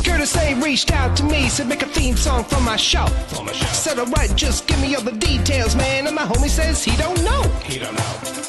Curtis A reached out to me, said make a theme song for my show. Said alright, just give me all the details, man. And my homie says he don't know.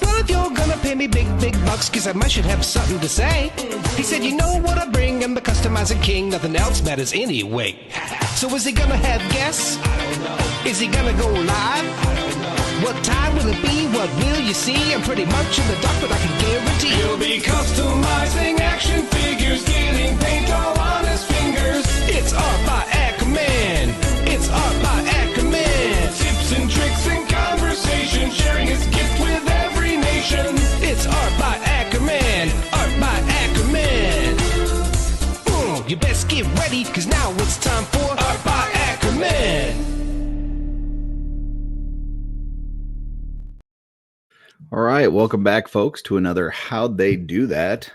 Well, if you're gonna pay me big bucks, cause I might should have something to say. He said, you know what I bring, I'm the customizing king, nothing else matters anyway. So is he gonna have guests? I don't know. Is he gonna go live? I don't know. What time will it be? What will you see? I'm pretty much in the dark, but I can guarantee you'll be customizing action figures, getting paint all on his fingers. It's art by Akerman. It's art by Akerman. Tips and tricks and conversation, sharing his gift with every nation. It's art by Akerman. Art by Akerman. You best get ready, cause now it's time for Art by Akerman. All right, welcome back, folks, to another How'd They Do That?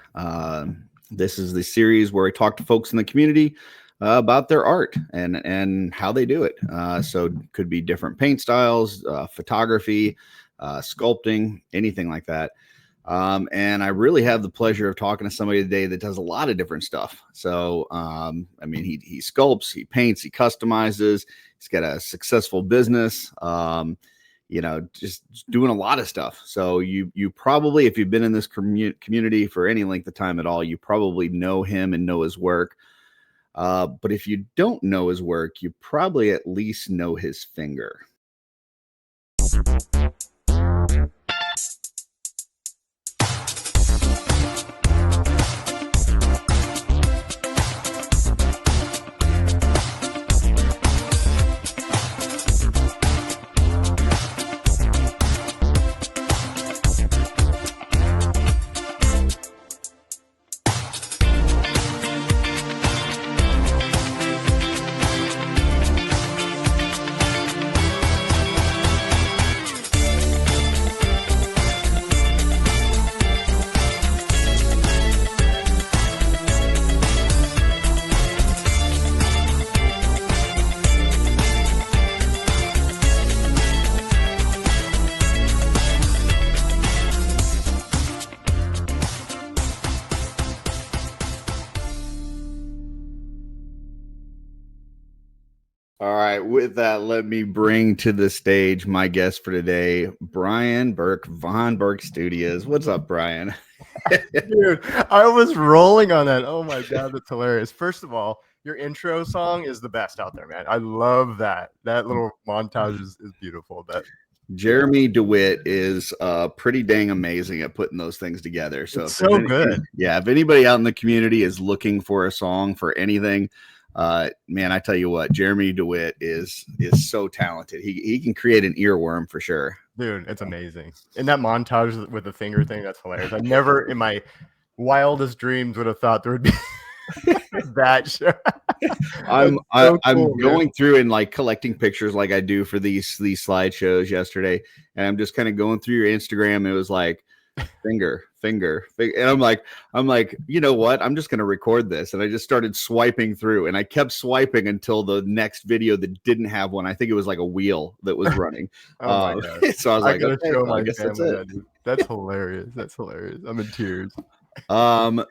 This is the series where I talk to folks in the community about their art and how they do it. So it could be different paint styles, photography, sculpting, anything like that. And I really have the pleasure of talking to somebody today that does a lot of different stuff. So, I mean, he sculpts, he paints, he customizes, he's got a successful business, you know, just doing a lot of stuff. So you probably, if you've been in this community for any length of time at all, you probably know him and know his work. But if you don't know his work, you probably at least know his finger. All right, with that, let me bring to the stage my guest for today, Brian Burke, Von Burke Studios. What's up, Brian? Dude, I was rolling on that. Oh my God, that's hilarious. First of all, your intro song is the best out there, man. I love that. That little montage is beautiful. Jeremy DeWitt is pretty dang amazing at putting those things together. So, so good. Yeah, if anybody out in the community is looking for a song for anything, man, I tell you what, Jeremy DeWitt is so talented. He can create an earworm for sure. Dude, it's amazing. And that montage with the finger thing, that's hilarious. I never in my wildest dreams would have thought there would be that show. I'm going through and like collecting pictures like I do for these slideshows yesterday, and I'm just kind of going through your Instagram. It was like finger, and I'm like, you know what? I'm just gonna record this, and I just started swiping through, and I kept swiping until the next video that didn't have one. I think it was like a wheel that was running. Oh my God. So I was like, okay, show well, my I guess that's family it. That's hilarious. That's hilarious. I'm in tears.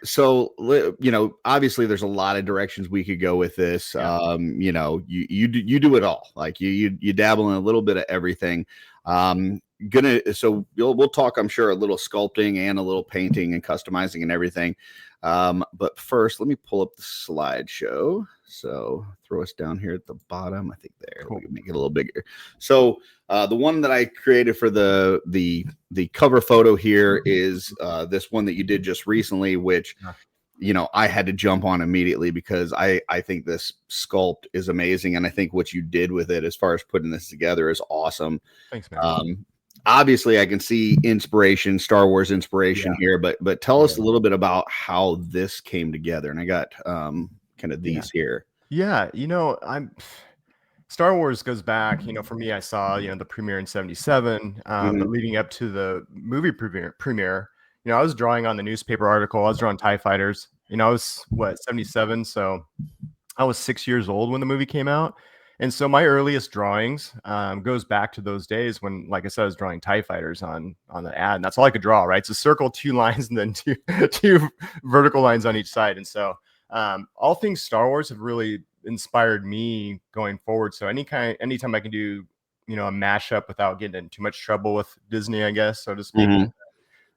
So you know, obviously there's a lot of directions we could go with this. Yeah. You know, you do it all. Like you dabble in a little bit of everything. So we'll talk, I'm sure, a little sculpting and a little painting and customizing and everything. But first, let me pull up the slideshow. So throw us down here at the bottom. I think there. Cool. We can make it a little bigger. So the one that I created for the cover photo here is this one that you did just recently, which you know, I had to jump on immediately because I think this sculpt is amazing, and I think what you did with it as far as putting this together is awesome. Thanks, man. Obviously I can see inspiration, Star Wars inspiration here, but tell us a little bit about how this came together. And I got kind of these here. Yeah, you know, Star Wars goes back, you know, for me, I saw, you know, the premiere in 77, but leading up to the movie premiere, you know, I was drawing on the newspaper article. I was drawing TIE fighters. You know, I was 77, so I was 6 years old when the movie came out. And so my earliest drawings goes back to those days when, like I said, I was drawing TIE fighters on the ad, and that's all I could draw, right? It's a circle, 2 lines, and then two vertical lines on each side. And so all things Star Wars have really inspired me going forward. So anytime I can do, a mashup without getting in too much trouble with Disney, I guess, so to speak. Mhm.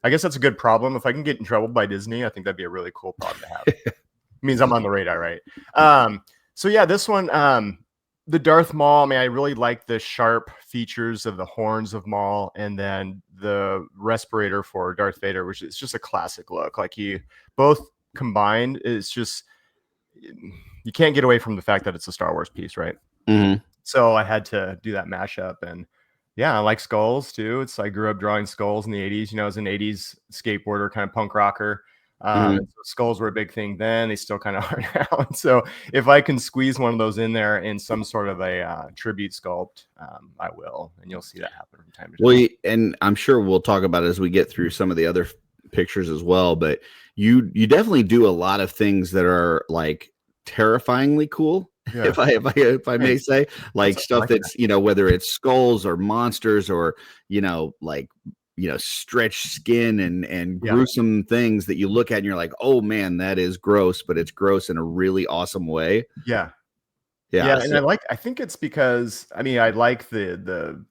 I guess that's a good problem. If I can get in trouble by Disney, I think that'd be a really cool problem to have. It means I'm on the radar, right? So yeah, this one, the Darth Maul, I mean, I really like the sharp features of the horns of Maul, and then the respirator for Darth Vader, which is just a classic look. Like both combined, it's just, you can't get away from the fact that it's a Star Wars piece, right? Mhm. So I had to do that mashup. And yeah, I like skulls too. I grew up drawing skulls in the 80s. I was an 80s skateboarder, kind of punk rocker. Mhm. And so skulls were a big thing then. They still kind of are now. And so if I can squeeze one of those in there in some sort of a tribute sculpt, I will. And you'll see that happen from time to time. Well, and I'm sure we'll talk about it as we get through some of the other pictures as well. But you definitely do a lot of things that are like terrifyingly cool. Yeah. If I may say, like stuff like that's, whether it's skulls or monsters or, like, stretched skin and Yeah. gruesome things that you look at and you're like, oh man, that is gross, but it's gross in a really awesome way. Yeah. Yeah. Yeah. And I think it's because, I mean, I like the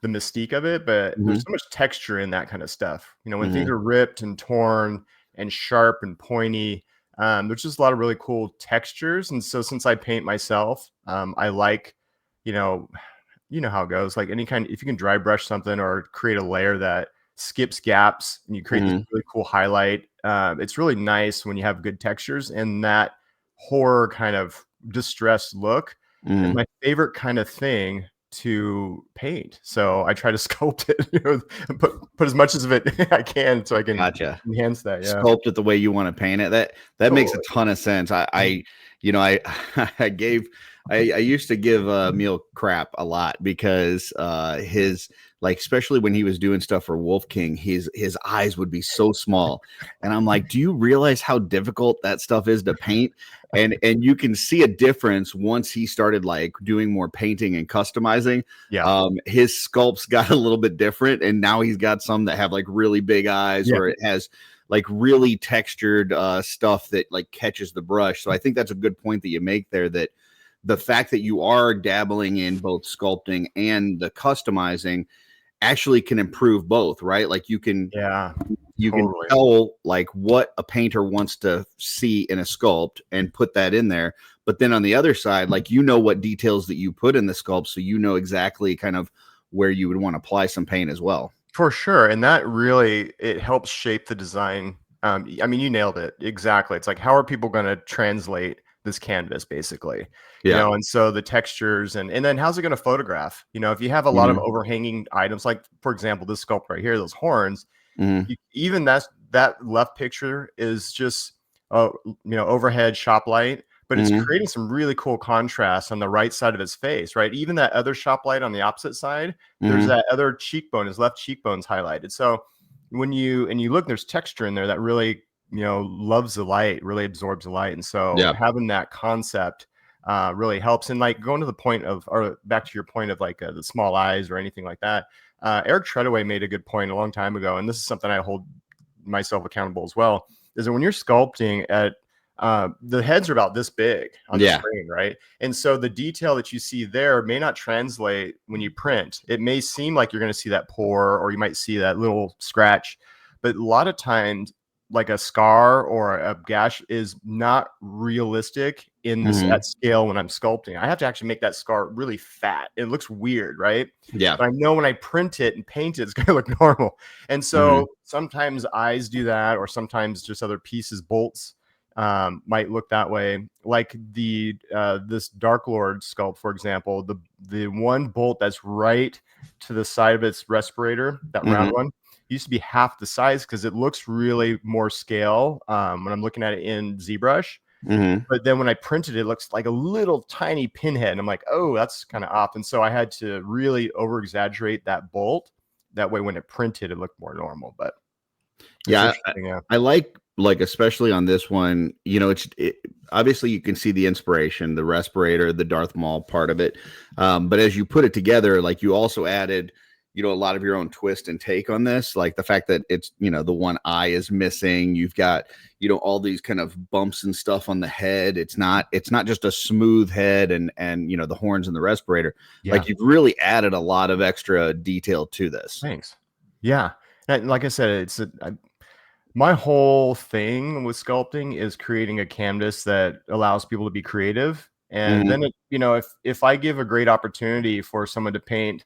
mystique of it, but there's so much texture in that kind of stuff. When things are ripped and torn and sharp and pointy, there's just a lot of really cool textures. And so since I paint myself, I like, how it goes. Like if you can dry brush something or create a layer that skips gaps and you create this really cool highlight, it's really nice when you have good textures, and that horror kind of distressed look is my favorite kind of thing to paint. So I try to sculpt it, put as much of it I can so I can enhance that. Yeah. Sculpt it the way you want to paint it. That makes a ton of sense. I used to give Emil crap a lot because his, like, especially when he was doing stuff for Wolf King, his eyes would be so small. And I'm like, do you realize how difficult that stuff is to paint? And you can see a difference once he started like doing more painting and customizing. Yeah. His sculpts got a little bit different, and now he's got some that have like really big eyes, or it has like really textured stuff that like catches the brush. So I think that's a good point that you make there, that the fact that you are dabbling in both sculpting and the customizing actually can improve both, right? Like you can can tell like what a painter wants to see in a sculpt and put that in there. But then on the other side, like, what details that you put in the sculpt, so exactly kind of where you would want to apply some paint as well. For sure. And that really, it helps shape the design. I mean, you nailed it. Exactly. It's like, how are people going to translate this canvas, basically? And so the textures and then how's it going to photograph? If you have a lot of overhanging items, like for example, this sculpt right here, those horns, even that left picture is just overhead shop light, but it's creating some really cool contrast on the right side of his face, right? Even that other shop light on the opposite side, there's that other cheekbone, his left cheekbone's highlighted. So when you look, there's texture in there that really, loves the light, really absorbs the light. And so having that concept really helps. And like going to the point of, or back to your point of like the small eyes or anything like that, Eric Treadaway made a good point a long time ago, and this is something I hold myself accountable as well, is that when you're sculpting at the heads are about this big on the screen, right? And so the detail that you see there may not translate when you print. It may seem like you're going to see that pore, or you might see that little scratch, but a lot of times, like a scar or a gash is not realistic in this at scale. When I'm sculpting, I have to actually make that scar really fat. It looks weird, right? Yeah. But I know when I print it and paint it, it's going to look normal. And so sometimes eyes do that, or sometimes just other pieces, bolts might look that way. Like the this Dark Lord sculpt, for example, the one bolt that's right to the side of its respirator, that round one, used to be half the size because it looks really more scale when I'm looking at it in ZBrush. But then when I printed it, it looks like a little tiny pinhead, and I'm like, oh, that's kind of off. And so I had to really over exaggerate that bolt, that way when it printed it looked more normal. But I like like, especially on this one, you know, obviously you can see the inspiration, the respirator, the Darth Maul part of it. But as you put it together, like, you also added, you know, a lot of your own twist and take on this, like the fact that it's, you know, the one eye is missing. You've got, you know, all these kind of bumps and stuff on the head. It's not just a smooth head and, you know, the horns and the respirator. Yeah. Like, you've really added a lot of extra detail to this. Thanks. Yeah. And like I said, my whole thing with sculpting is creating a canvas that allows people to be creative. And then, you know, if I give a great opportunity for someone to paint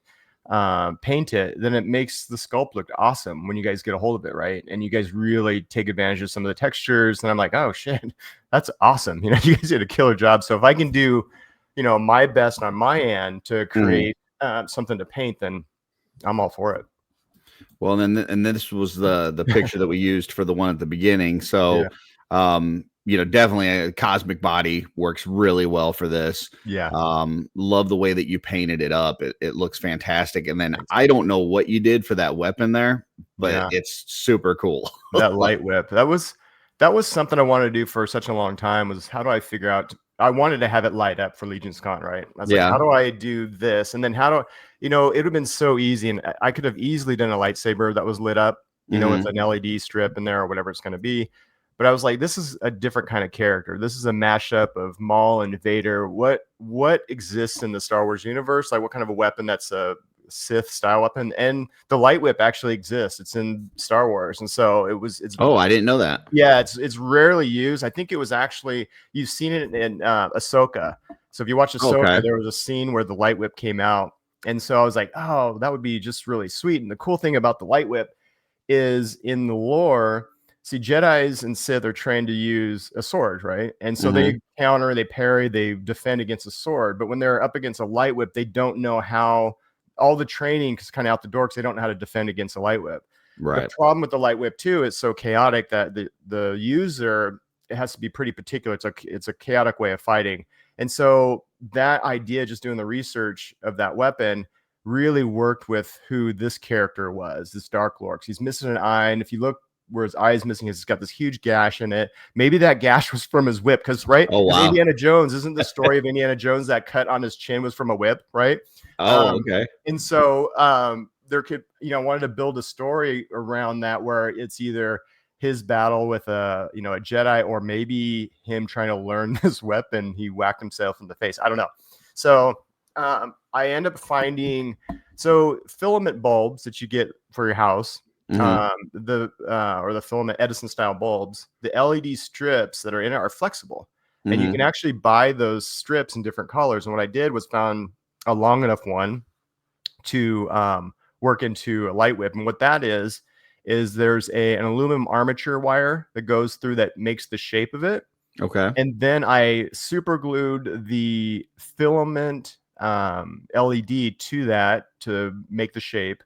it, then it makes the sculpt look awesome when you guys get a hold of it, right? And you guys really take advantage of some of the textures. And I'm like, oh shit, that's awesome. You know, you guys did a killer job. So if I can do, you know, my best on my end to create something to paint, then I'm all for it. Well, and this was the picture that we used for the one at the beginning. So, you know, definitely a cosmic body works really well for this. Yeah. Love the way that you painted it up. It looks fantastic. And then I don't know what you did for that weapon there, but it's super cool. That light whip. That was something I wanted to do for such a long time, was how do I figure out, I wanted to have it light up for Legion's Con, right? I was like, how do I do this? And then you know, it would have been so easy, and I could have easily done a lightsaber that was lit up, you know, with an LED strip in there or whatever it's going to be. But I was like, this is a different kind of character. This is a mashup of Maul and Vader. What exists in the Star Wars universe? Like, what kind of a weapon that's a Sith style weapon? And the light whip actually exists. It's in Star Wars, and so it's. Oh, I didn't know that. Yeah, it's rarely used. I think it was actually, you've seen it in Ahsoka. So if you watch Ahsoka, there was a scene where the light whip came out, and so I was like, oh, that would be just really sweet. And the cool thing about the light whip is, in the lore, see, Jedis and Sith are trained to use a sword, right? And so they counter, they parry, they defend against a sword. But when they're up against a light whip, they don't know how. All the training is kind of out the door because they don't know how to defend against a light whip. Right. The problem with the light whip too, it's so chaotic that the user, it has to be pretty particular. It's a chaotic way of fighting. And so that idea, just doing the research of that weapon, really worked with who this character was, this Dark Lord. He's missing an eye, and if you look where his eye is missing, he's got this huge gash in it. Maybe that gash was from his whip, because Indiana Jones, isn't the story of Indiana Jones that cut on his chin was from a whip, right? Okay. And so there could, you know, wanted to build a story around that where it's either his battle with a Jedi, or maybe him trying to learn this weapon. He whacked himself in the face. I don't know. So I end up finding filament bulbs that you get for your house. Or the filament Edison style bulbs, the LED strips that are in it are flexible, and you can actually buy those strips in different colors. And what I did was found a long enough one to work into a light whip. And what that is there's an aluminum armature wire that goes through that makes the shape of it. Okay. And then I super glued the filament LED to that to make the shape.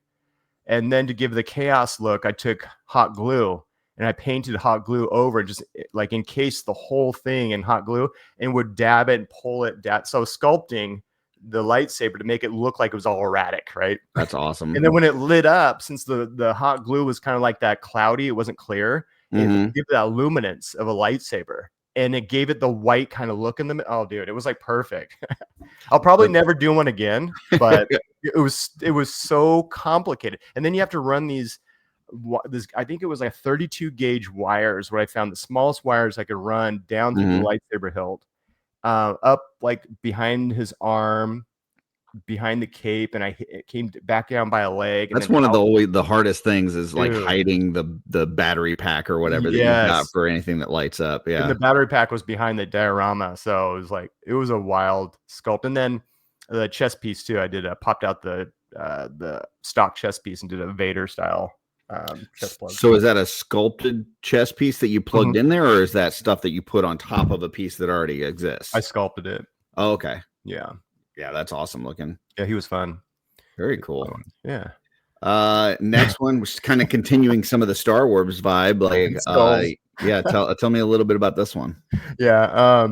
And then to give the chaos look, I took hot glue and I painted hot glue over and just like encased the whole thing in hot glue, and would dab it and pull it down. So sculpting the lightsaber to make it look like it was all erratic, right? That's awesome. And then when it lit up, since the hot glue was kind of like that cloudy, it wasn't clear, it gave that luminance of a lightsaber. And it gave it the white kind of look in the middle. Oh, dude, it was like perfect. I'll probably never do one again, but it was so complicated. And then you have to run this. I think it was like 32 gauge wires, where I found the smallest wires I could run down through the lightsaber hilt, up like behind his arm, behind the cape, and it came back down by a leg. That's one of the hardest things, is like hiding the battery pack or whatever that you've got for anything that lights up. Yeah. And the battery pack was behind the diorama. So it was a wild sculpt. And then the chest piece too, I popped out the stock chest piece and did a Vader style chest plug. So is that a sculpted chest piece that you plugged in there, or is that stuff that you put on top of a piece that already exists? I sculpted it. Oh, okay. Yeah. Yeah, that's awesome looking. Yeah, he was fun. Very cool. Yeah. Next one was kind of continuing some of the Star Wars vibe. Like, yeah, tell me a little bit about this one. Yeah.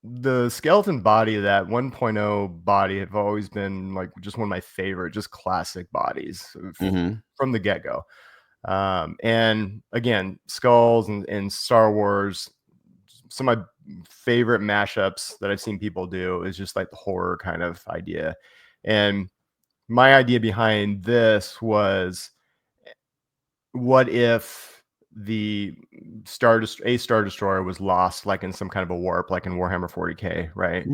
The skeleton body, that 1.0 body, have always been like just one of my favorite, just classic bodies from the get-go. And again, skulls and Star Wars. Some of my favorite mashups that I've seen people do is just like the horror kind of idea. And my idea behind this was, what if the Star Destroyer was lost, like in some kind of a warp, like in Warhammer 40K, right?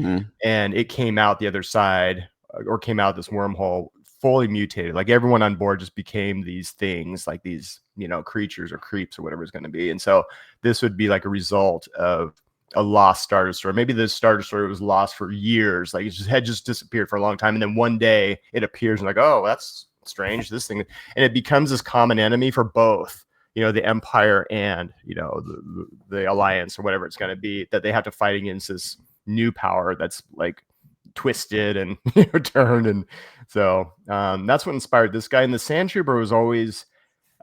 And it came out the other side, or came out this wormhole fully mutated. Like everyone on board just became these things, like these, creatures or creeps or whatever it's going to be. And so this would be like a result of a lost Star Destroyer. Maybe the Star Destroyer was lost for years, like it had just disappeared for a long time, and then one day it appears and like, oh, that's strange, this thing, and it becomes this common enemy for both, the Empire and the Alliance or whatever it's going to be, that they have to fight against this new power that's like twisted and turned. And so that's what inspired this guy. And the Sand Trooper was always,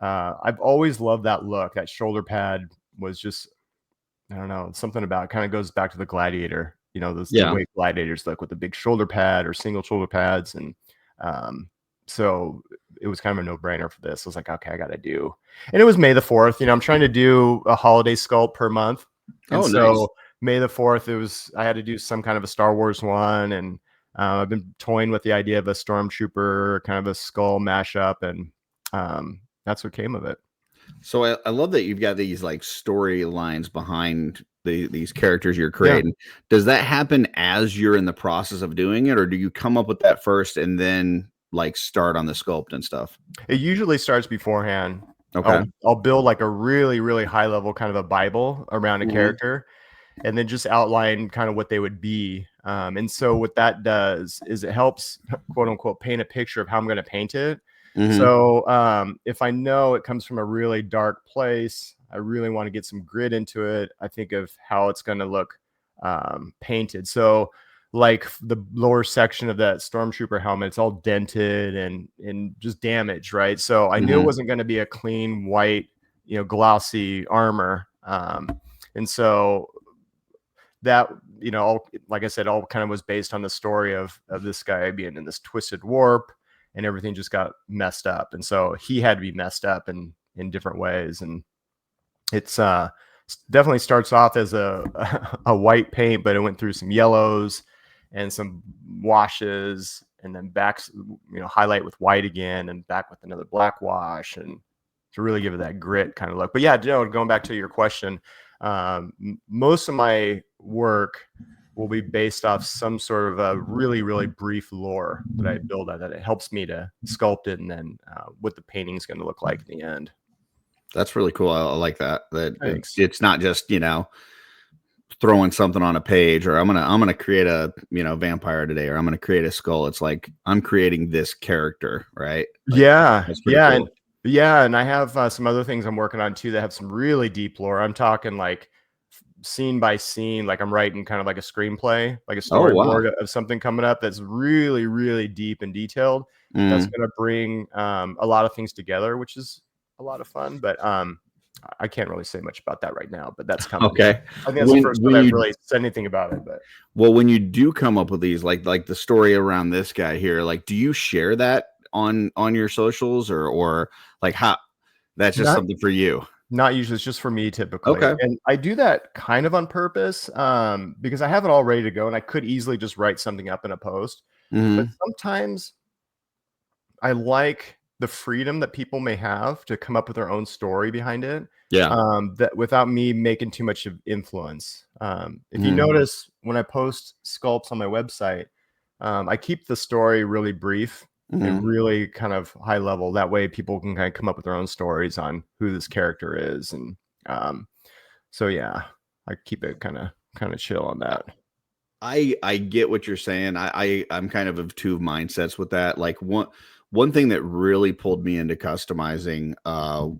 I've always loved that look. That shoulder pad was just, I don't know, something about it kind of goes back to the Gladiator, the way Gladiators look with the big shoulder pad or single shoulder pads. And so it was kind of a no-brainer for this. I was like, okay, I got to do. And it was May the 4th. I'm trying to do a holiday sculpt per month. And nice. May the 4th, I had to do some kind of a Star Wars one. And I've been toying with the idea of a Stormtrooper, kind of a skull mashup. And that's what came of it. So I love that you've got these like storylines behind these characters you're creating. Yeah. Does that happen as you're in the process of doing it, or do you come up with that first and then like start on the sculpt and stuff? It usually starts beforehand. Okay. I'll build like a really, really high level kind of a Bible around a character, and then just outline kind of what they would be. And so what that does is it helps, quote unquote, paint a picture of how I'm going to paint it. So if I know it comes from a really dark place, I really want to get some grit into it. I think of how it's going to look painted. So like the lower section of that Stormtrooper helmet, it's all dented and just damaged, right? So I knew it wasn't going to be a clean white, glossy armor. And so that, like I said, all kind of was based on the story of this guy being in this twisted warp, and everything just got messed up. And so he had to be messed up in different ways. And it's definitely starts off as a white paint, but it went through some yellows and some washes, and then back, highlight with white again, and back with another black wash, and to really give it that grit kind of look. But yeah, going back to your question, most of my work will be based off some sort of a really, really brief lore that I build out, that it helps me to sculpt it, and then what the painting is going to look like in the end. That's really cool. I like that. It's not just, throwing something on a page, or I'm gonna create a vampire today, or I'm gonna create a skull. It's like I'm creating this character, right? Like, cool. And I have some other things I'm working on too that have some really deep lore. I'm talking like scene by scene, like I'm writing kind of like a screenplay, like a storyboard of something coming up that's really, really deep and detailed. That's going to bring a lot of things together, which is a lot of fun. But I can't really say much about that right now, but that's coming. Okay. I think that's the first time I've really said anything about it. But well, when you do come up with these, like the story around this guy here, like, do you share that on your socials, or like how that's just something for you? Not usually. It's just for me typically. Okay. And I do that kind of on purpose because I have it all ready to go, and I could easily just write something up in a post. But sometimes I like the freedom that people may have to come up with their own story behind it. Yeah. That without me making too much of influence. If you notice, when I post sculpts on my website, I keep the story really brief and really kind of high level. That way people can kind of come up with their own stories on who this character is. And so, yeah, I keep it kind of chill on that. I get what you're saying. I'm kind of two mindsets with that. Like one thing that really pulled me into customizing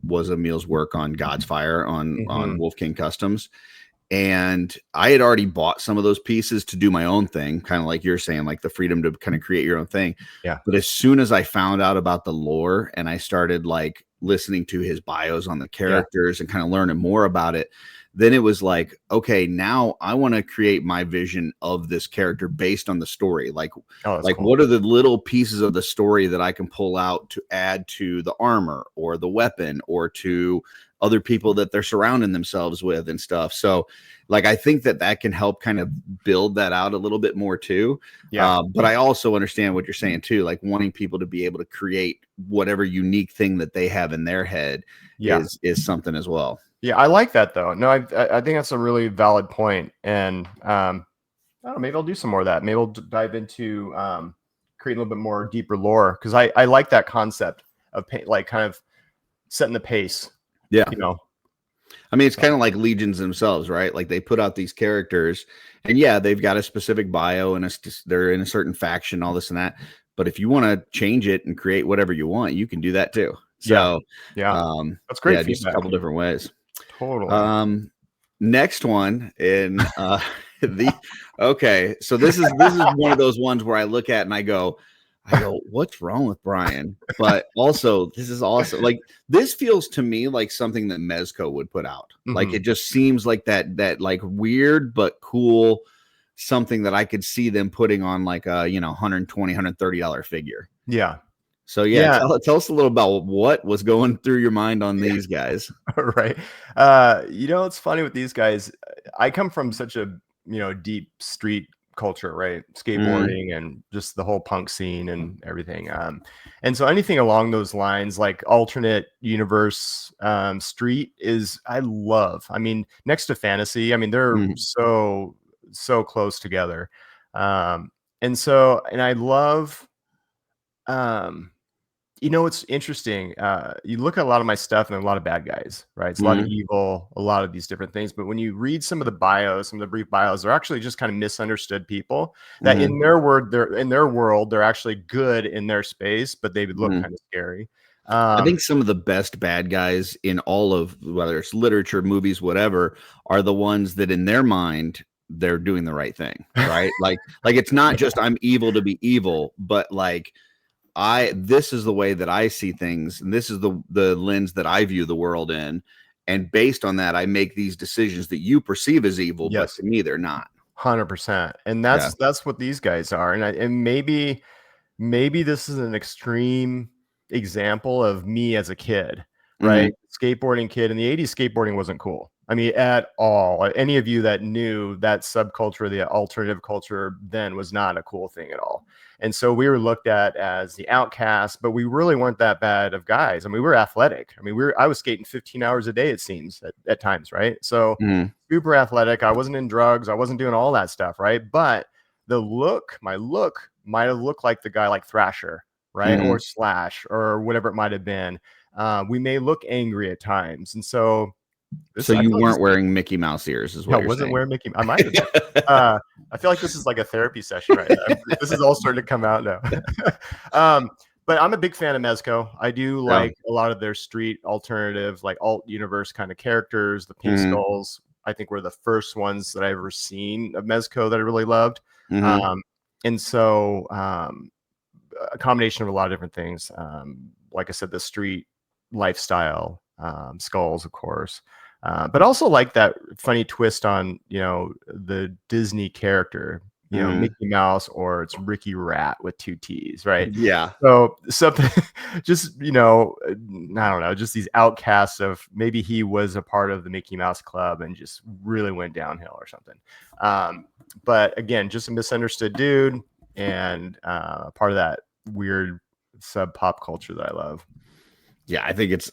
was Emil's work on God's Fire on Wolf King Customs. And I had already bought some of those pieces to do my own thing, kind of like you're saying, like the freedom to kind of create your own thing. Yeah. But as soon as I found out about the lore and I started like listening to his bios on the characters and kind of learning more about it, then it was like, okay, now I want to create my vision of this character based on the story. Like, Oh, that's cool. what are the little pieces of the story that I can pull out to add to the armor or the weapon or to other people that they're surrounding themselves with and stuff. So like, I think that can help kind of build that out a little bit more too. Yeah. But I also understand what you're saying too, like wanting people to be able to create whatever unique thing that they have in their head is something as well. Yeah, I like that though. No, I think that's a really valid point. And I don't know, maybe I'll do some more of that. Maybe I'll dive into creating a little bit more deeper lore, because I like that concept of like kind of setting the pace. Yeah. You know, I mean, it's kind of like Legions themselves, right? Like they put out these characters and yeah, they've got a specific bio and they're in a certain faction, all this and that. But if you want to change it and create whatever you want, you can do that too. So that's great. Yeah, just a couple different ways. Totally. Next one in okay. So this is one of those ones where I look at and I go, what's wrong with Brian? But also, this is awesome. Like, this feels to me like something that Mezco would put out. Like, it just seems like that like weird but cool something that I could see them putting on like a $120, $130 figure. Yeah. So tell us a little about what was going through your mind on these guys. Right. It's funny with these guys. I come from such a deep street culture, right? Skateboarding and just the whole punk scene and everything. And so anything along those lines, like alternate universe street, is I love. I mean, next to fantasy, I mean, they're so close together. And I love it's interesting. You look at a lot of my stuff and a lot of bad guys, right? It's a lot of evil, a lot of these different things. But when you read some of the bios, some of the brief bios, they're actually just kind of misunderstood people that in their world, they're actually good in their space, but they would look kind of scary. I think some of the best bad guys in all of, whether it's literature, movies, whatever, are the ones that in their mind, they're doing the right thing, right? like it's not just I'm evil to be evil, but like, this is the way that I see things, and this is the lens that I view the world in, and based on that, I make these decisions that you perceive as evil, but to me, they're not. 100%, and that's what these guys are, and maybe this is an extreme example of me as a kid, right? Skateboarding kid in the 80s. Skateboarding wasn't cool. I mean, at all. Any of you that knew that subculture, the alternative culture, then was not a cool thing at all. And so we were looked at as the outcasts, but we really weren't that bad of guys. I mean, we were athletic. I mean, I was skating 15 hours a day, it seems, at times, right? So super athletic. I wasn't in drugs. I wasn't doing all that stuff, right? But my look might have looked like the guy like Thrasher, right? Or Slash, or whatever it might have been. We may look angry at times. And so you weren't wearing Mickey Mouse ears, is what you're saying. Wearing Mickey. I might have been. I feel like this is like a therapy session right now. This is all starting to come out now. But I'm a big fan of Mezco. I do like a lot of their street alternative, like alt universe kind of characters. The Pink Skulls, I think, were the first ones that I've ever seen of Mezco that I really loved. And so a combination of a lot of different things. Like I said, the street lifestyle, skulls, of course. But also like that funny twist on, the Disney character, Mickey Mouse, or it's Ricky Rat with 2 T's, right? Yeah. So something just, I don't know, just these outcasts of maybe he was a part of the Mickey Mouse Club and just really went downhill or something. But again, just a misunderstood dude and part of that weird sub pop culture that I love. Yeah, I think it's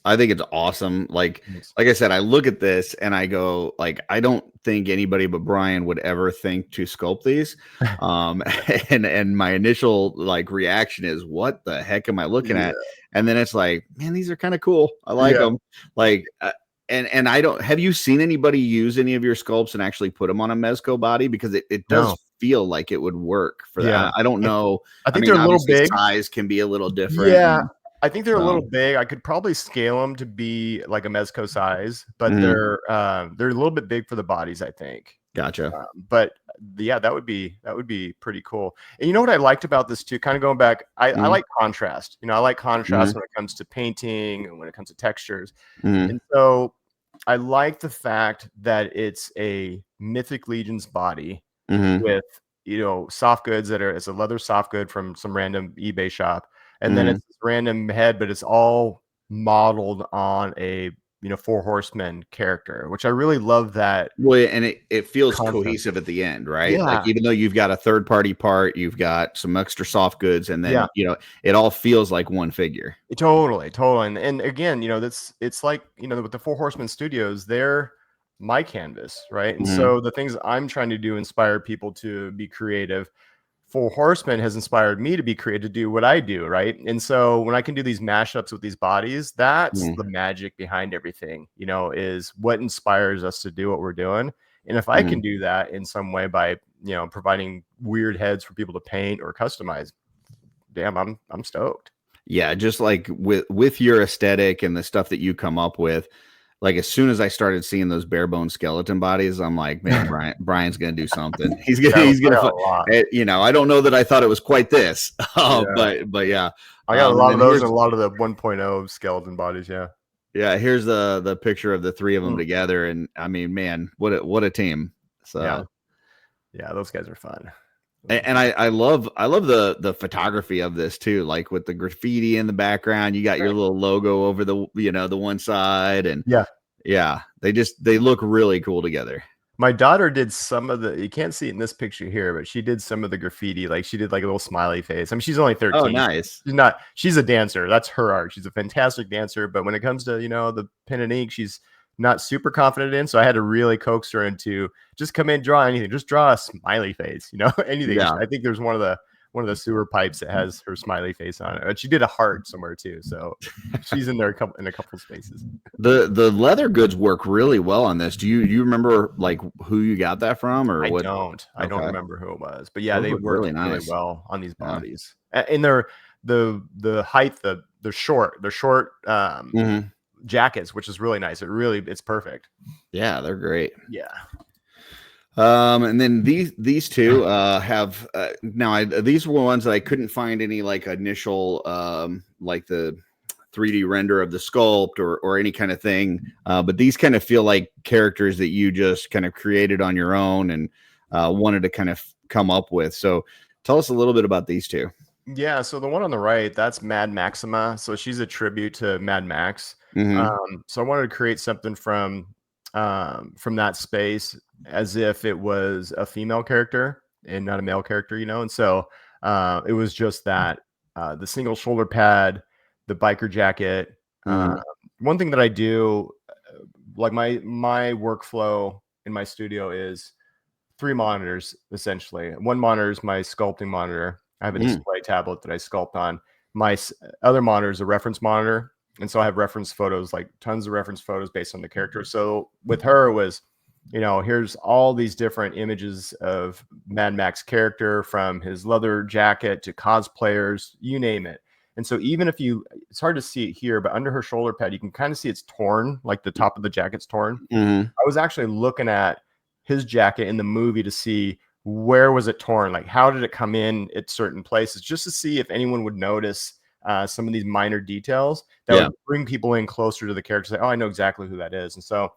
awesome. Like I said, I look at this and I go, like, I don't think anybody but Brian would ever think to sculpt these. And my initial like reaction is, what the heck am I looking at? And then it's like, man, these are kind of cool. I like them. Like, and I don't, have you seen anybody use any of your sculpts and actually put them on a Mezco body? Because it does feel like it would work for that. I don't know. I think they're a little big. Size can be a little different. Yeah. I think they're a little big. I could probably scale them to be like a Mezco size, but they're a little bit big for the bodies, I think. Gotcha. But yeah, that would be pretty cool. And you know what I liked about this too, kind of going back, I like contrast. I like contrast when it comes to painting and when it comes to textures. And so I like the fact that it's a Mythic Legion's body Mm-hmm. with, soft goods it's a leather soft good from some random eBay shop. And then Mm-hmm. it's this random head, but it's all modeled on a, Four Horsemen character, which I really love that Well, and it feels concept. cohesive at the end, right? Like, Yeah. even though you've got a third party part, you've got some extra soft goods, and Yeah. then it all feels like one figure. Totally. And again, it's like, with the Four Horsemen Studios, they're my canvas, right? And Mhm. so the things I'm trying to do inspire people to be creative. Four Horsemen has inspired me to be creative, to do what I do, right? And so when I can do these mashups with these bodies, that's Mhm. the magic behind everything, is what inspires us to do what we're doing. And if I Mhm. can do that in some way by, providing weird heads for people to paint or customize, damn, I'm stoked. Yeah, just like with your aesthetic and the stuff that you come up with, like as soon as I started seeing those bare bone skeleton bodies, I'm like, man, Brian's gonna do something. He's I gonna got a lot. I don't know that I thought it was quite this, Yeah. but yeah. I got a And lot then of those and a lot of the 1.0 skeleton bodies. Yeah. yeah, here's the picture of the three of them Mm. together, and I mean, man, what a team. So yeah, those guys are fun. and I love the photography of this too, like with the graffiti in the background. You got your little logo over the the one side, and yeah, they look really cool together. My daughter did some of the, you can't see it in this picture here, but she did some of the graffiti. Like she did like a little smiley face. I mean, she's only 13. Oh, nice. She's a dancer. That's her art. She's a fantastic dancer. But when it comes to, the pen and ink, she's not super confident in. So I had to really coax her into just come in, draw anything, just draw a smiley face, anything. Yeah. I think there's one of the sewer pipes that has her smiley face on it. And she did a heart somewhere too. So she's in there in a couple spaces. The leather goods work really well on this. Do you remember like who you got that from, or what? I don't remember who it was, but yeah, Those they look work really really nice. well on these bodies. And they're the height, they're short Mhm. jackets, which is really nice. It's perfect. Yeah, they're great. Yeah. And then these two have these were ones that I couldn't find any like initial like the 3D render of the sculpt or any kind of thing, but these kind of feel like characters that you just kind of created on your own and wanted to kind of come up with. So tell us a little bit about these two. Yeah, so the one on the right, that's Mad Maxima. So she's a tribute to Mad Max. Mhm. So I wanted to create something from that space as if it was a female character and not a male character, And so it was just that the single shoulder pad, the biker jacket. Mhm. One thing that I do, like my workflow in my studio is 3 monitors essentially. One monitor is my sculpting monitor. I have a display tablet that I sculpt on. My other monitor is a reference monitor. And so I have reference photos, like tons of reference photos based on the character. So with her, it was, here's all these different images of Mad Max character, from his leather jacket to cosplayers, you name it. And so even if it's hard to see it here, but under her shoulder pad, you can kind of see it's torn, like the top of the jacket's torn. Mhm. I was actually looking at his jacket in the movie to see where was it torn, like how did it come in at certain places, just to see if anyone would notice some of these minor details that would bring people in closer to the character. Say, oh, I know exactly who that is. And so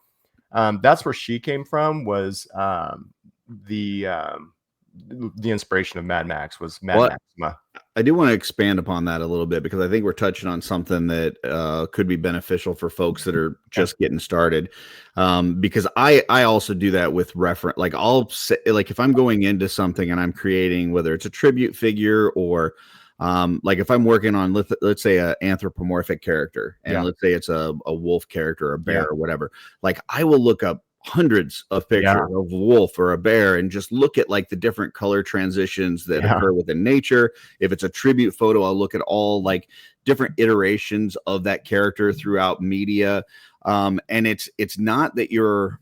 that's where she came from, was the inspiration of Mad Max was Mad Maxima. I do want to expand upon that a little bit, because I think we're touching on something that could be beneficial for folks that are just getting started. Because I also do that with reference. Like I'll say, like if I'm going into something and I'm creating, whether it's a tribute figure or like if I'm working on, let's say an anthropomorphic character, and let's say it's a wolf character, or a bear or whatever, like I will look up hundreds of pictures of a wolf or a bear and just look at like the different color transitions that occur within nature. If it's a tribute photo, I'll look at all like different iterations of that character throughout media. And it's not that you're,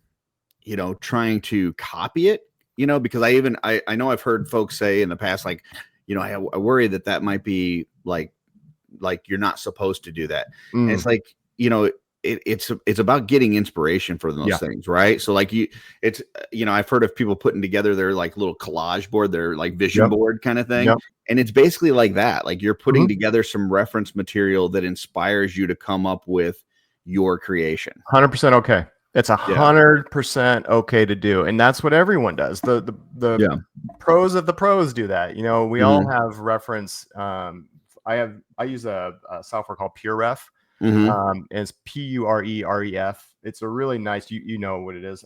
trying to copy it, because I know I've heard folks say in the past, like, I worry that might be like you're not supposed to do that. And it's like, it's about getting inspiration for those things, right? So like I've heard of people putting together their like little collage board, their like vision board kind of thing. And it's basically like that. Like you're putting together some reference material that inspires you to come up with your creation. 100% okay. It's 100% okay to do, and that's what everyone does. The pros of the pros do that. You know, we all have reference. I use a software called PureRef. And it's PUREREF. It's a really nice. You know what it is.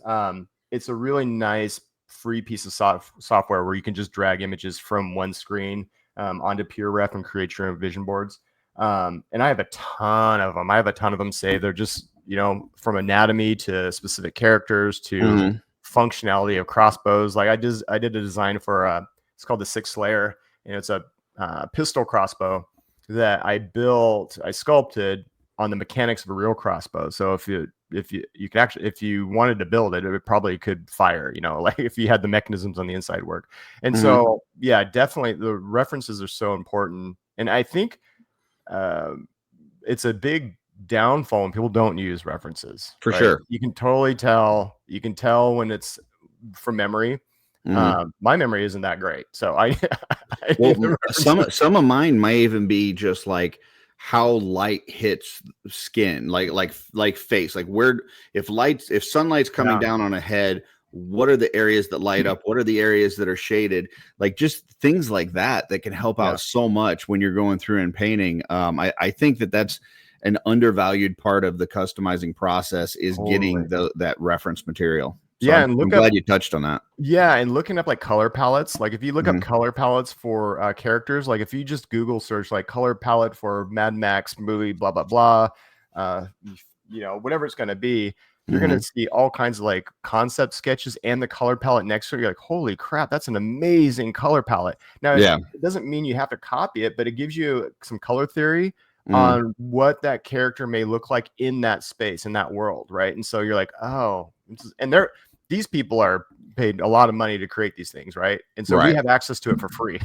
It's a really nice free piece of software where you can just drag images from one screen onto PureRef and create your own vision boards. And I have a ton of them. I have a ton of them saved. They're just, you know, from anatomy to specific characters to functionality of crossbows. Like I did a design for it's called the 6 Slayer, and it's a pistol crossbow that I sculpted on the mechanics of a real crossbow. So if you could actually, if you wanted to build it, it probably could fire, you know, like if you had the mechanisms on the inside work. And so, yeah, definitely the references are so important. And I think it's a big downfall when people don't use references. For sure. You can totally tell. You can tell when it's from memory. My memory isn't that great. So some of mine may even be just like how light hits skin, like face, like where if sunlight's coming down on a head, what are the areas that light up? What are the areas that are shaded? Like just things like that can help out so much when you're going through and painting. I think that's an undervalued part of the customizing process is getting that reference material. So I'm glad you touched on that. Yeah, and looking up like color palettes. Like if you look up color palettes for characters, like if you just Google search like color palette for Mad Max movie, blah blah blah, you know, whatever it's going to be, you're going to see all kinds of like concept sketches and the color palette next to it. You're like, holy crap, that's an amazing color palette. Now, it doesn't mean you have to copy it, but it gives you some color theory on what that character may look like in that space, in that world, right? And so you're like, oh, and these people are paid a lot of money to create these things, right? And so we have access to it for free.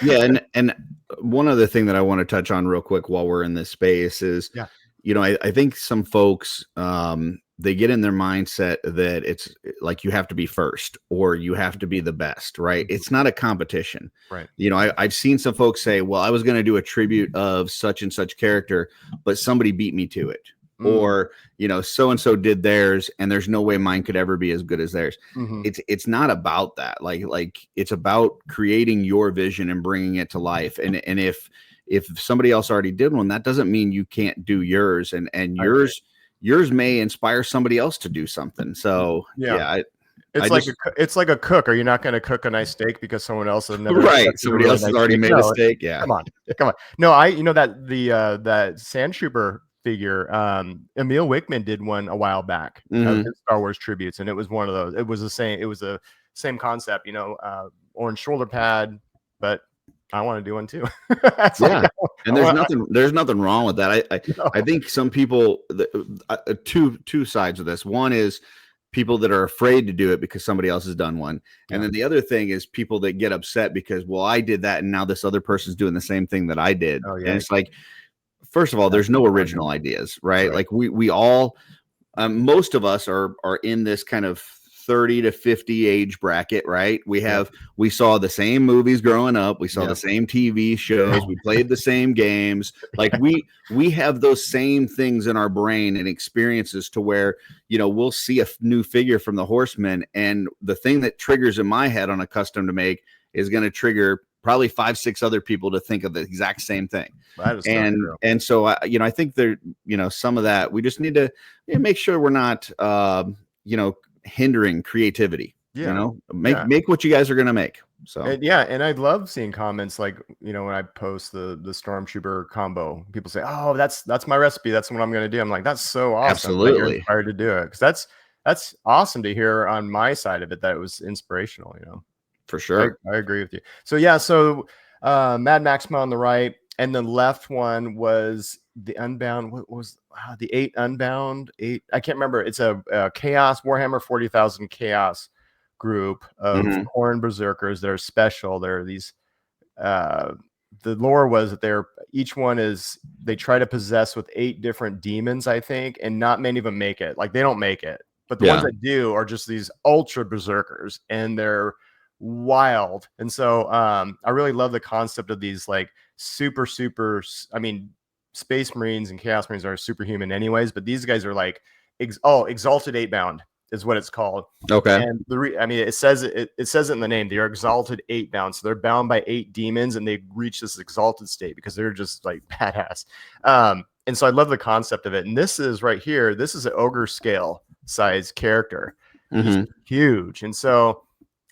And one other thing that I want to touch on real quick while we're in this space is, you know, I think some folks they get in their mindset that it's like you have to be first or you have to be the best, right? It's not a competition, right? You know, I've seen some folks say, well, I was going to do a tribute of such and such character, but somebody beat me to it. Or, you know, so-and-so did theirs and there's no way mine could ever be as good as theirs. It's not about that. Like it's about creating your vision and bringing it to life. And if somebody else already did one, that doesn't mean you can't do yours, and yours may inspire somebody else to do something. So it's like a cook. Are you not going to cook a nice steak because someone else has never somebody else has already made a steak? Come on. No, you know that that Sand Trooper figure, Emil Wickman did one a while back, Star Wars tributes, and it was one of those. It was the same concept, you know, orange shoulder pad, but I want to do one too. And there's nothing wrong with that. I think some people, two sides of this. One is people that are afraid to do it because somebody else has done one. And then the other thing is people that get upset because, well, I did that and now this other person's doing the same thing that I did. And it's like, first of all, there's no original ideas, right? Like we all, most of us are in this kind of 30 to 50 age bracket, right? We saw the same movies growing up. We saw the same TV shows. We played the same games. Like we have those same things in our brain and experiences to where, you know, we'll see a new figure from the Horsemen, and the thing that triggers in my head on a custom to make is going to trigger probably 5-6 other people to think of the exact same thing. And so I think there, you know, some of that we just need to make sure we're not you know, hindering creativity. You know, make what you guys are going to make. So and I love seeing comments like, you know, when I post the Stormtrooper combo, people say, oh, that's my recipe, that's what I'm going to do. I'm like, that's so awesome. Absolutely. You're inspired to do it, because that's awesome to hear on my side of it, that it was inspirational, you know. For sure. I agree with you. So Mad Maxima on the right, and the left one was the Unbound. What was the 8 Unbound? 8, I can't remember. It's a Chaos Warhammer 40,000 Chaos group of Khorne berserkers that are special. There are these. The lore was that each one they try to possess with 8 different demons, I think, and not many of them make it. Like they don't make it, but the ones that do are just these ultra berserkers, and they're wild. And so I really love the concept of these like super, I mean, Space Marines and Chaos Marines are superhuman anyways, but these guys are like Exalted 8-bound is what it's called. Okay. And I mean, it says it in the name. They are exalted 8-bound, so they're bound by 8 demons, and they reach this exalted state because they're just like badass. And so I love the concept of it. And this is right here. This is an ogre scale size character, just huge. And so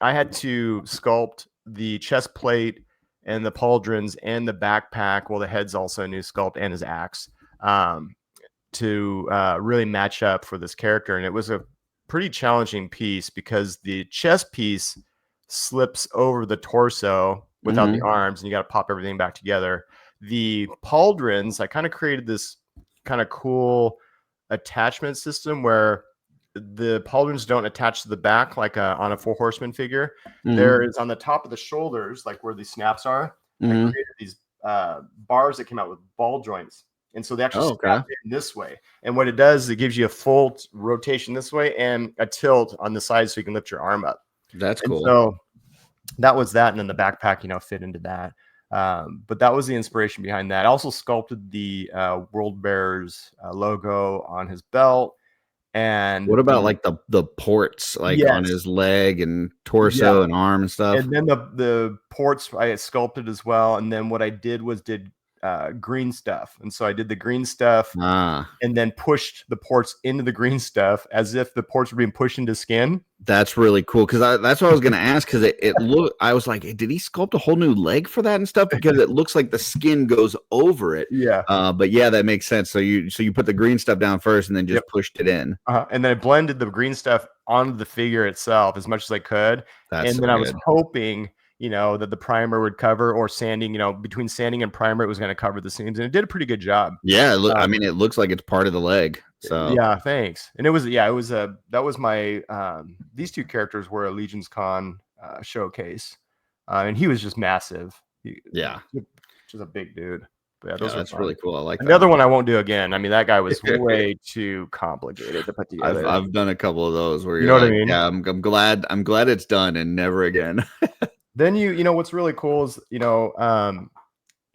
I had to sculpt the chest plate and the pauldrons and the backpack. Well, the head's also a new sculpt, and his axe, to really match up for this character. And it was a pretty challenging piece because the chest piece slips over the torso without the arms, and you got to pop everything back together. The pauldrons, I kind of created this kind of cool attachment system where the pauldrons don't attach to the back like on a 4 horseman figure. There is on the top of the shoulders, like where the snaps are. I created these bars that came out with ball joints. And so they actually snap in this way. And what it does, it gives you a full rotation this way and a tilt on the side so you can lift your arm up. That's cool. So that was that. And then the backpack, fit into that. But that was the inspiration behind that. I also sculpted the World Bearers logo on his belt. And what about like the ports, like on his leg and torso and arm and stuff? And then the ports I sculpted as well. And then what I did was green stuff. And so I did the green stuff and then pushed the ports into the green stuff as if the ports were being pushed into skin. That's really cool. Cause that's what I was going to ask. Cause it looked, I was like, did he sculpt a whole new leg for that and stuff? Because it looks like the skin goes over it. Yeah. But yeah, that makes sense. So you put the green stuff down first and then just pushed it in. And then I blended the green stuff onto the figure itself as much as I could. And then I was hoping, that the primer would cover, or sanding, between sanding and primer, it was going to cover the seams, and it did a pretty good job. Yeah. I mean, it looks like it's part of the leg. So yeah, thanks. And that was my, these 2 characters were a Legions Con showcase. And he was just massive. Just a big dude. But yeah, that's really cool. I like another one I won't do again. I mean, that guy was way too complicated to put together. I've done a couple of those where what I mean? Yeah, I'm glad it's done and never again. Then what's really cool is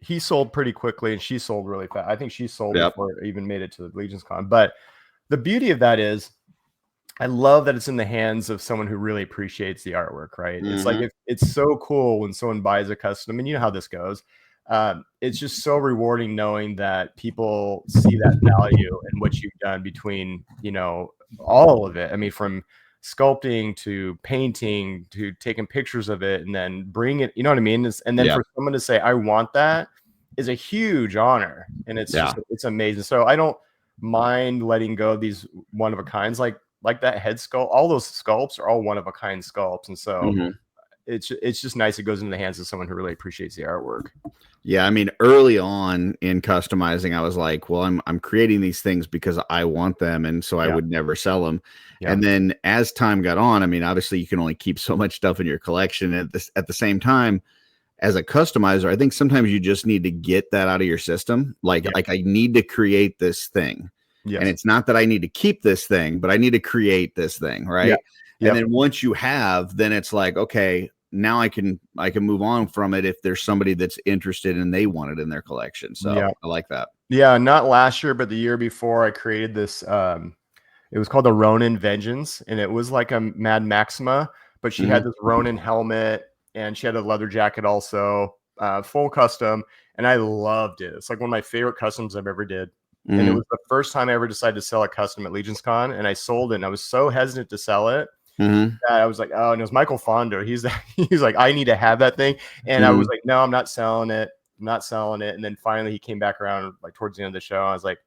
he sold pretty quickly and she sold really fast. I think she sold before it even made it to the Legions Con. But the beauty of that is, I love that it's in the hands of someone who really appreciates the artwork. Right? It's like it's so cool when someone buys a custom, and you know how this goes. It's just so rewarding knowing that people see that value in what you've done between all of it. I mean, from sculpting to painting to taking pictures of it and then bring it, you know what I mean? And then for someone to say, I want that, is a huge honor. And it's it's amazing. So I don't mind letting go of these one of a kinds, like that head sculpt. All those sculpts are all one of a kind sculpts. And so it's just nice. It goes into the hands of someone who really appreciates the artwork. Yeah, I mean, early on in customizing, I was like, well, I'm creating these things because I want them, and so I would never sell them. Yeah. And then as time got on, I mean, obviously you can only keep so much stuff in your collection. At the same time, as a customizer, I think sometimes you just need to get that out of your system. Like I need to create this thing. Yes. And it's not that I need to keep this thing, but I need to create this thing, right? Yeah. And then once you have, then it's like, okay, now I can move on from it if there's somebody that's interested and they want it in their collection. So I like that. Yeah, not last year, but the year before, I created this. It was called the Ronin Vengeance, and it was like a Mad Maxima, but she had this Ronin helmet and she had a leather jacket also, full custom, and I loved it. It's like one of my favorite customs I've ever did. And it was the first time I ever decided to sell a custom at Legions Con, and I sold it, and I was so hesitant to sell it. I was like, oh, and it was Michael Fondo. He's like, I need to have that thing. And I was like, no, I'm not selling it. And then finally he came back around like towards the end of the show. I was like,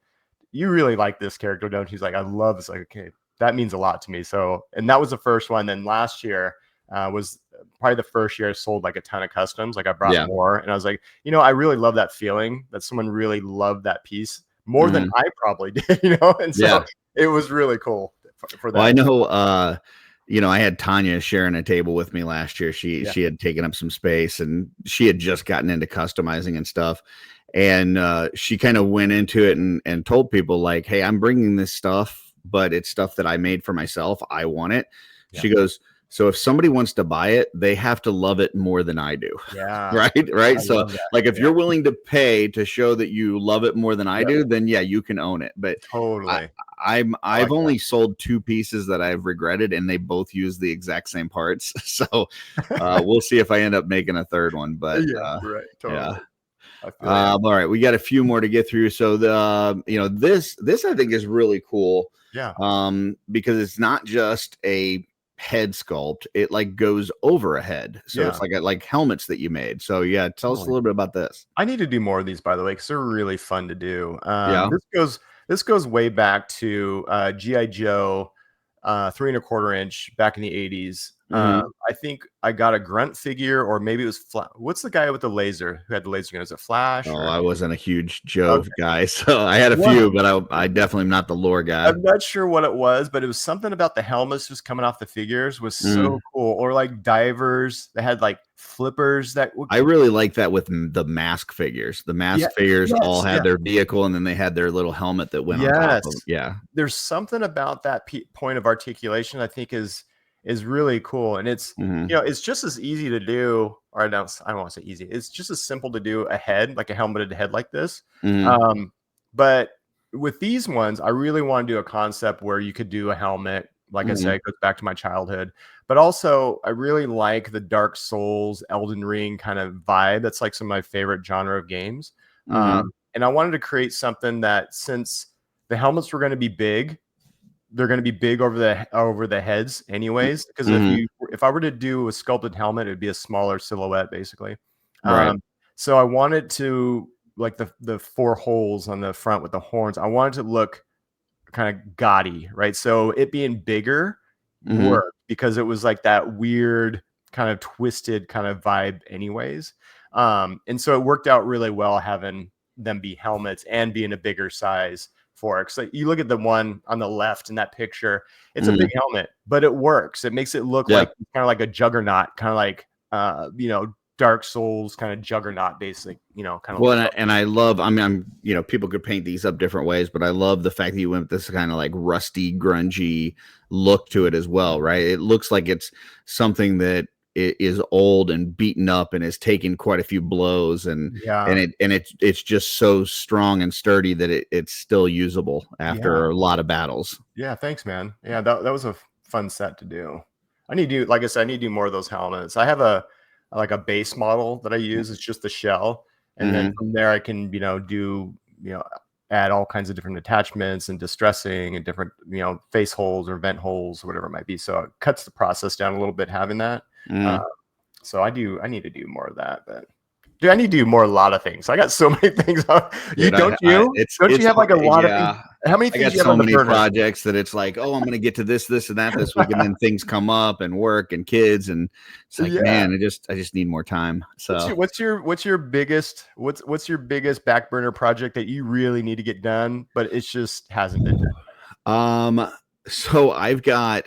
you really like this character, don't you? He's like, I love this. Like, okay, that means a lot to me. So, and that was the first one. Then last year was probably the first year I sold like a ton of customs. Like I brought more, and I was like, I really love that feeling that someone really loved that piece more than I probably did, And so it was really cool for that. Well, I know, I had Tanya sharing a table with me last year. She had taken up some space, and she had just gotten into customizing and stuff. And she kind of went into it and told people like, hey, I'm bringing this stuff, but it's stuff that I made for myself. I want it. Yeah. She goes, so if somebody wants to buy it, they have to love it more than I do. Yeah. Right. So like, if you're willing to pay to show that you love it more than I do, then you can own it. But totally, I've only sold 2 pieces that I've regretted, and they both use the exact same parts. So we'll see if I end up making a third one. But right, totally. yeah. I feel like All right, we got a few more to get through. So this I think is really cool. Yeah. Because it's not just a head sculpt; it like goes over a head. So it's like helmets that you made. So yeah, tell us a little bit about this. I need to do more of these, by the way, because they're really fun to do. Yeah. This goes way back to GI Joe, 3¼ inch back in the 80s. I think I got a Grunt figure, or maybe it was what's the guy with the laser who had the laser gun? Is it Flash? Oh, I wasn't a huge Joe guy, so I had a few, but I definitely am not the lore guy. I'm not sure what it was, but it was something about the helmets just coming off the figures was so cool. Or like divers that had like flippers that I really like that with the mask figures. The mask figures all had their vehicle, and then they had their little helmet that went on top of it. Yeah. There's something about that point of articulation I think is really cool. And it's, it's just as easy to do, or I don't want to say easy. It's just as simple to do a head, like a helmeted head like this. But with these ones, I really want to do a concept where you could do a helmet. Like I said, it goes back to my childhood, but also I really like the Dark Souls, Elden Ring kind of vibe. That's like some of my favorite genre of games. And I wanted to create something that, since the helmets were going to be big, they're going to be big over the heads anyways. Because if I were to do a sculpted helmet, it would be a smaller silhouette basically. Right. So I wanted to, like, the 4 holes on the front with the horns, I wanted to look kind of gaudy, right? So it being bigger worked because it was like that weird kind of twisted kind of vibe anyways. And so it worked out really well having them be helmets and being a bigger size for it. So you look at the one on the left in that picture, it's a big helmet, but it works. It makes it look like kind of like a juggernaut, kind of like Dark Souls kind of juggernaut, basically, kind of. Well, and I love, I'm people could paint these up different ways, but I love the fact that you went with this kind of like rusty, grungy look to it as well, right? It looks like it's something that is old and beaten up and has taken quite a few blows, and it's just so strong and sturdy that it's still usable after a lot of battles. Yeah, thanks, man. Yeah, that was a fun set to do. I need to do, like I said, I need to do more of those helmets. I have a base model that I use. It's just the shell, and then from there I can do add all kinds of different attachments and distressing and different face holes or vent holes or whatever it might be. So it cuts the process down a little bit having that. So I need to do more of that, but dude, I need to do a lot of things. I got so many things. Don't you have like a lot of things? How many things? I got so many projects that it's like, oh, I'm going to get to this and that this week, and then things come up and work and kids, and it's like, man, I just need more time. So what's your biggest back burner project that you really need to get done, but it just hasn't been done? So I've got,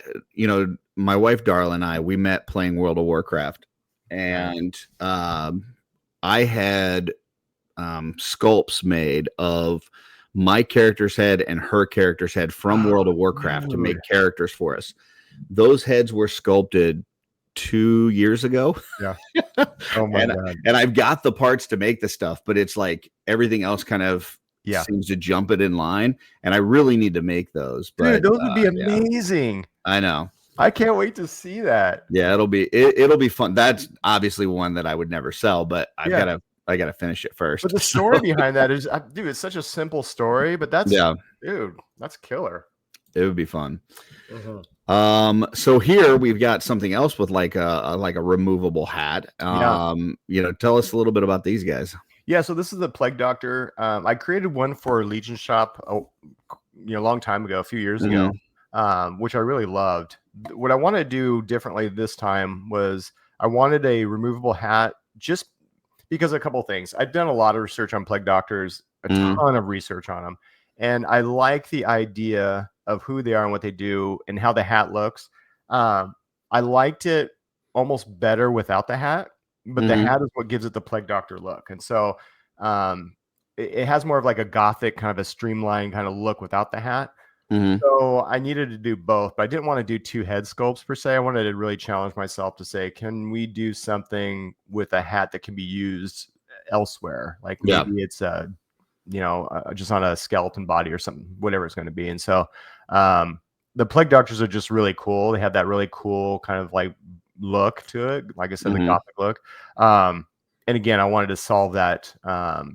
my wife Darla and I, we met playing World of Warcraft, and I had sculpts made of my character's head and her character's head from World of Warcraft to make characters for us. Those heads were sculpted 2 years ago. Yeah. Oh my God. And I've got the parts to make the stuff, but it's like everything else kind of seems to jump it in line, and I really need to make those. But dude, those would be amazing. I know. I can't wait to see that. Yeah, it'll be fun. That's obviously one that I would never sell, but I gotta finish it first. But the story behind that is, dude, it's such a simple story, but that's dude, that's killer. It would be fun. So here we've got something else with like a removable hat. Tell us a little bit about these guys. Yeah, so this is the Plague Doctor. I created one for Legion Shop a long time ago, a few years ago, which I really loved. What I wanted to do differently this time was I wanted a removable hat, just because of a couple of things. I've done a lot of research on Plague Doctors, a ton of research on them, and I like the idea of who they are and what they do and how the hat looks. I liked it almost better without the hat, but the hat is what gives it the Plague Doctor look. And so it has more of like a gothic kind of a streamlined kind of look without the hat. So I needed to do both, but I didn't want to do 2 head sculpts per se. I wanted to really challenge myself to say, can we do something with a hat that can be used elsewhere? Like maybe it's a just on a skeleton body or something, whatever it's going to be. And so the plague doctors are just really cool. They have that really cool kind of like look to it. Like I said, the Gothic look. And again, I wanted to solve that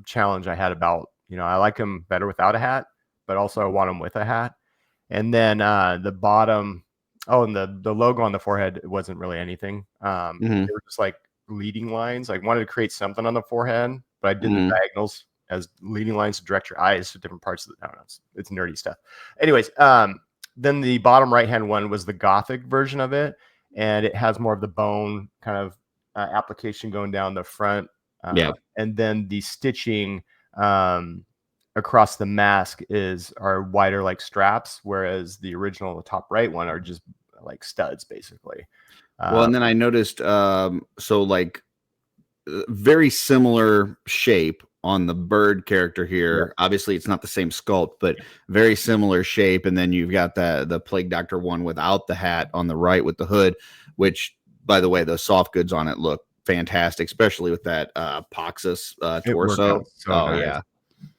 challenge I had about, I like them better without a hat, but also I want them with a hat. And then the bottom, and the logo on the forehead wasn't really anything. They were just like leading lines. I wanted to create something on the forehead, but I did the diagonals as leading lines to direct your eyes to different parts of the, I don't know, it's nerdy stuff. Anyways, then the bottom right-hand one was the Gothic version of it. And it has more of the bone kind of application going down the front. And then the stitching across the mask are wider like straps, whereas the original, the top right one, are just like studs basically. Well, and then I noticed, so like very similar shape on the bird character here. Obviously it's not the same sculpt, but very similar shape. And then you've got the plague doctor one without the hat on the right with the hood, which, by the way, the soft goods on it look fantastic, especially with that Poxus torso. Nice.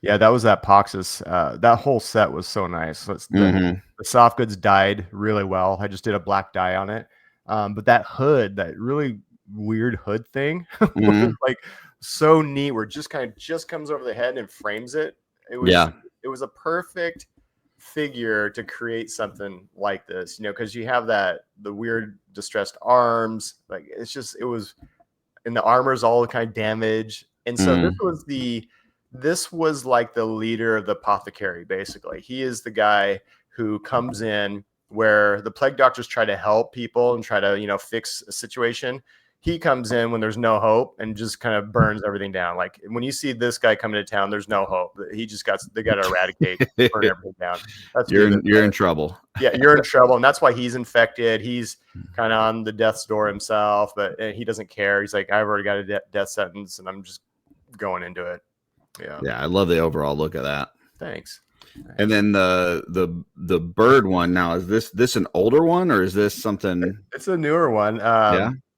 Yeah, that was that Poxus. That whole set was so nice. So the soft goods dyed really well. I just did a black dye on it. But that hood, that really weird hood thing, was like so neat, where it just kind of just comes over the head and frames it. It was a perfect figure to create something like this, because you have the weird distressed arms, like and the armor's all kind of damaged. And so this was like the leader of the apothecary, basically. He is the guy who comes in where the plague doctors try to help people and try to, fix a situation. He comes in when there's no hope and just kind of burns everything down. Like when you see this guy coming to town, there's no hope. They got to eradicate, burn everything down. You're in trouble. Yeah, you're in trouble. And that's why he's infected. He's kind of on the death's door himself, but he doesn't care. He's like, I've already got a death sentence and I'm just going into it. Yeah, I love the overall look of that. Thanks. And then the bird one, now, is this an older one, or is this something? It's a newer one.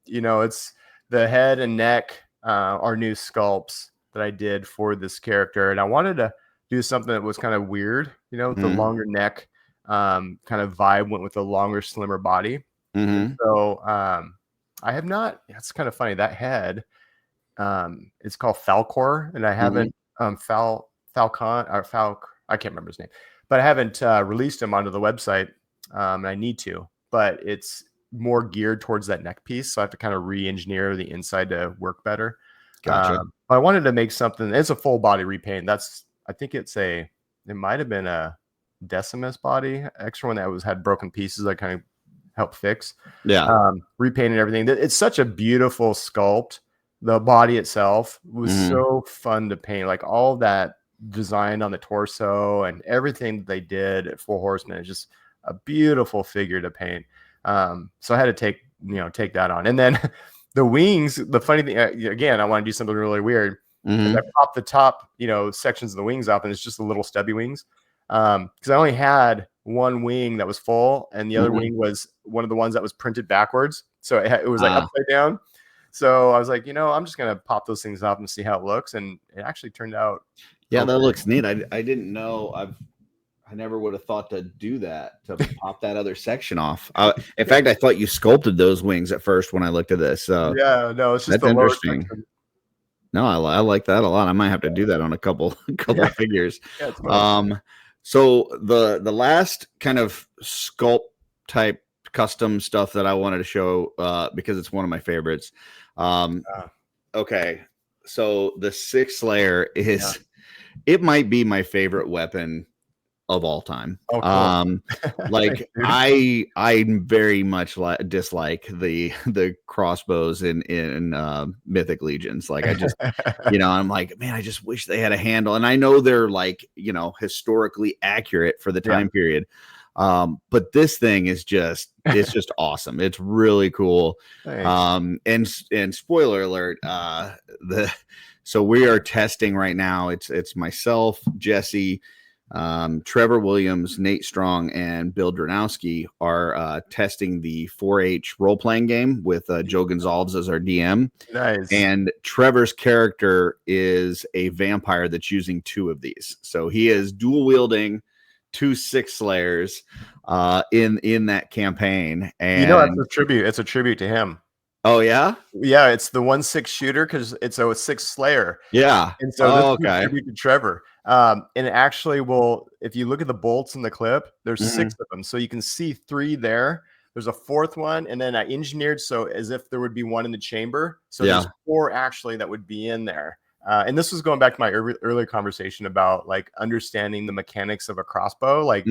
It's the head and neck are new sculpts that I did for this character, and I wanted to do something that was kind of weird, with the longer neck kind of vibe, went with the longer, slimmer body. So I have not. It's kind of funny, that head. It's called Falcor, and I haven't Falcon or Falc. I can't remember his name, but I haven't released him onto the website. And I need to, but it's more geared towards that neck piece, so I have to kind of re-engineer the inside to work better. Gotcha. I wanted to make something. It's a full body repaint. I think it might have been a Decimus body, extra one that had broken pieces. I kind of helped fix. Repainted everything. It's such a beautiful sculpt. The body itself was so fun to paint. Like all that design on the torso and everything that they did at Four Horsemen is just a beautiful figure to paint. So I had to take that on. And then the wings, the funny thing, again, I want to do something really weird. I popped the top, sections of the wings off, and it's just the little stubby wings. Because I only had one wing that was full, and the other wing was one of the ones that was printed backwards. So it was like upside down. So I was like, I'm just going to pop those things off and see how it looks. And it actually turned out. Yeah, that looks neat. I didn't know. I never would have thought to do that, to pop that other section off. In fact, I thought you sculpted those wings at first when I looked at this. So yeah, no, it's just that's interesting. No, I like that a lot. I might have to do that on a couple of figures. Yeah, so the last kind of sculpt type custom stuff that I wanted to show, because it's one of my favorites. Okay, so the Six Slayer is, it might be my favorite weapon of all time. Oh, cool. Like I very much dislike the crossbows in Mythic Legions. Like I just, I'm like, man, I just wish they had a handle. And I know they're like, historically accurate for the time period. But this thing is it's just awesome. It's really cool. Thanks. And spoiler alert, so we are testing right now. It's myself, Jesse, Trevor Williams, Nate Strong, and Bill Dranowski are testing the 4-H role-playing game with Joe Gonzalez as our DM. Nice. And Trevor's character is a vampire that's using 2 of these. So he is dual wielding 2 Six Slayers in that campaign. And it's a tribute. It's a tribute to him. Oh yeah, yeah. It's the 1/6 shooter because it's a 6 Slayer. Yeah, and so this is okay. a tribute to Trevor. And actually, if you look at the bolts in the clip, there's 6 of them, so you can see 3 there. There's a 4th one, and then I engineered so as if there would be 1 in the chamber. So there's 4 actually that would be in there. And this was going back to my earlier conversation about like understanding the mechanics of a crossbow. Like,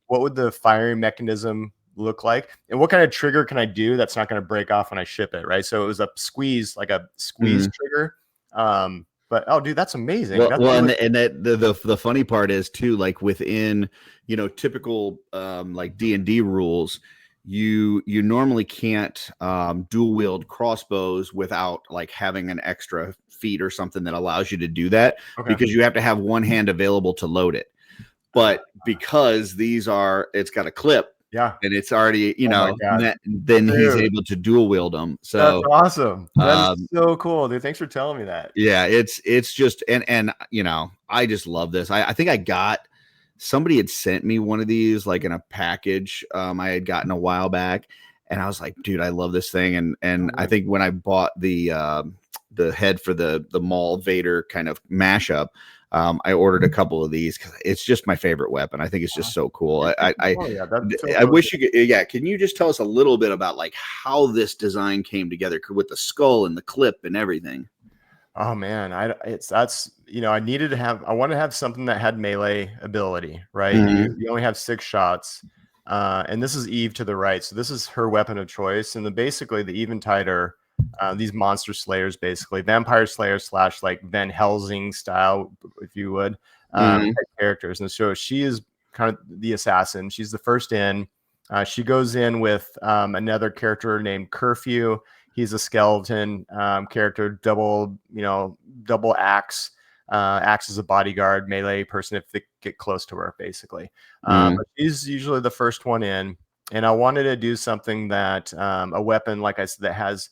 what would the firing mechanism look like, and what kind of trigger can I do that's not going to break off when I ship it, right? So it was a squeeze trigger. But oh, dude, that's amazing. And the funny part is too, like within typical like D&D rules, you normally can't dual wield crossbows without like having an extra feat or something that allows you to do that, because you have to have one hand available to load it. But because it's got a clip. Yeah, and it's already, then he's able to dual wield them. So that's awesome. That's so cool, dude. Thanks for telling me that. Yeah, it's just and I just love this. I think somebody had sent me one of these like in a package I had gotten a while back, and I was like, dude, I love this thing. And I think when I bought the head for the Maul Vader kind of mashup, I ordered a couple of these because it's just my favorite weapon. I think it's just so cool. I wish you could. Yeah, can you just tell us a little bit about like how this design came together with the skull and the clip and everything? Oh man, I wanted to have something that had melee ability, right? You only have 6 shots, and this is Eve to the right, so this is her weapon of choice. And basically the Eventide are these monster slayers, basically vampire slayers / like Van Helsing style, if you would, type characters. And so she is kind of the assassin. She's the first in. She goes in with another character named Curfew. He's a skeleton character, double axe. Acts as a bodyguard, melee person if they get close to her, basically. But she's usually the first one in. And I wanted to do something that a weapon, like I said, that has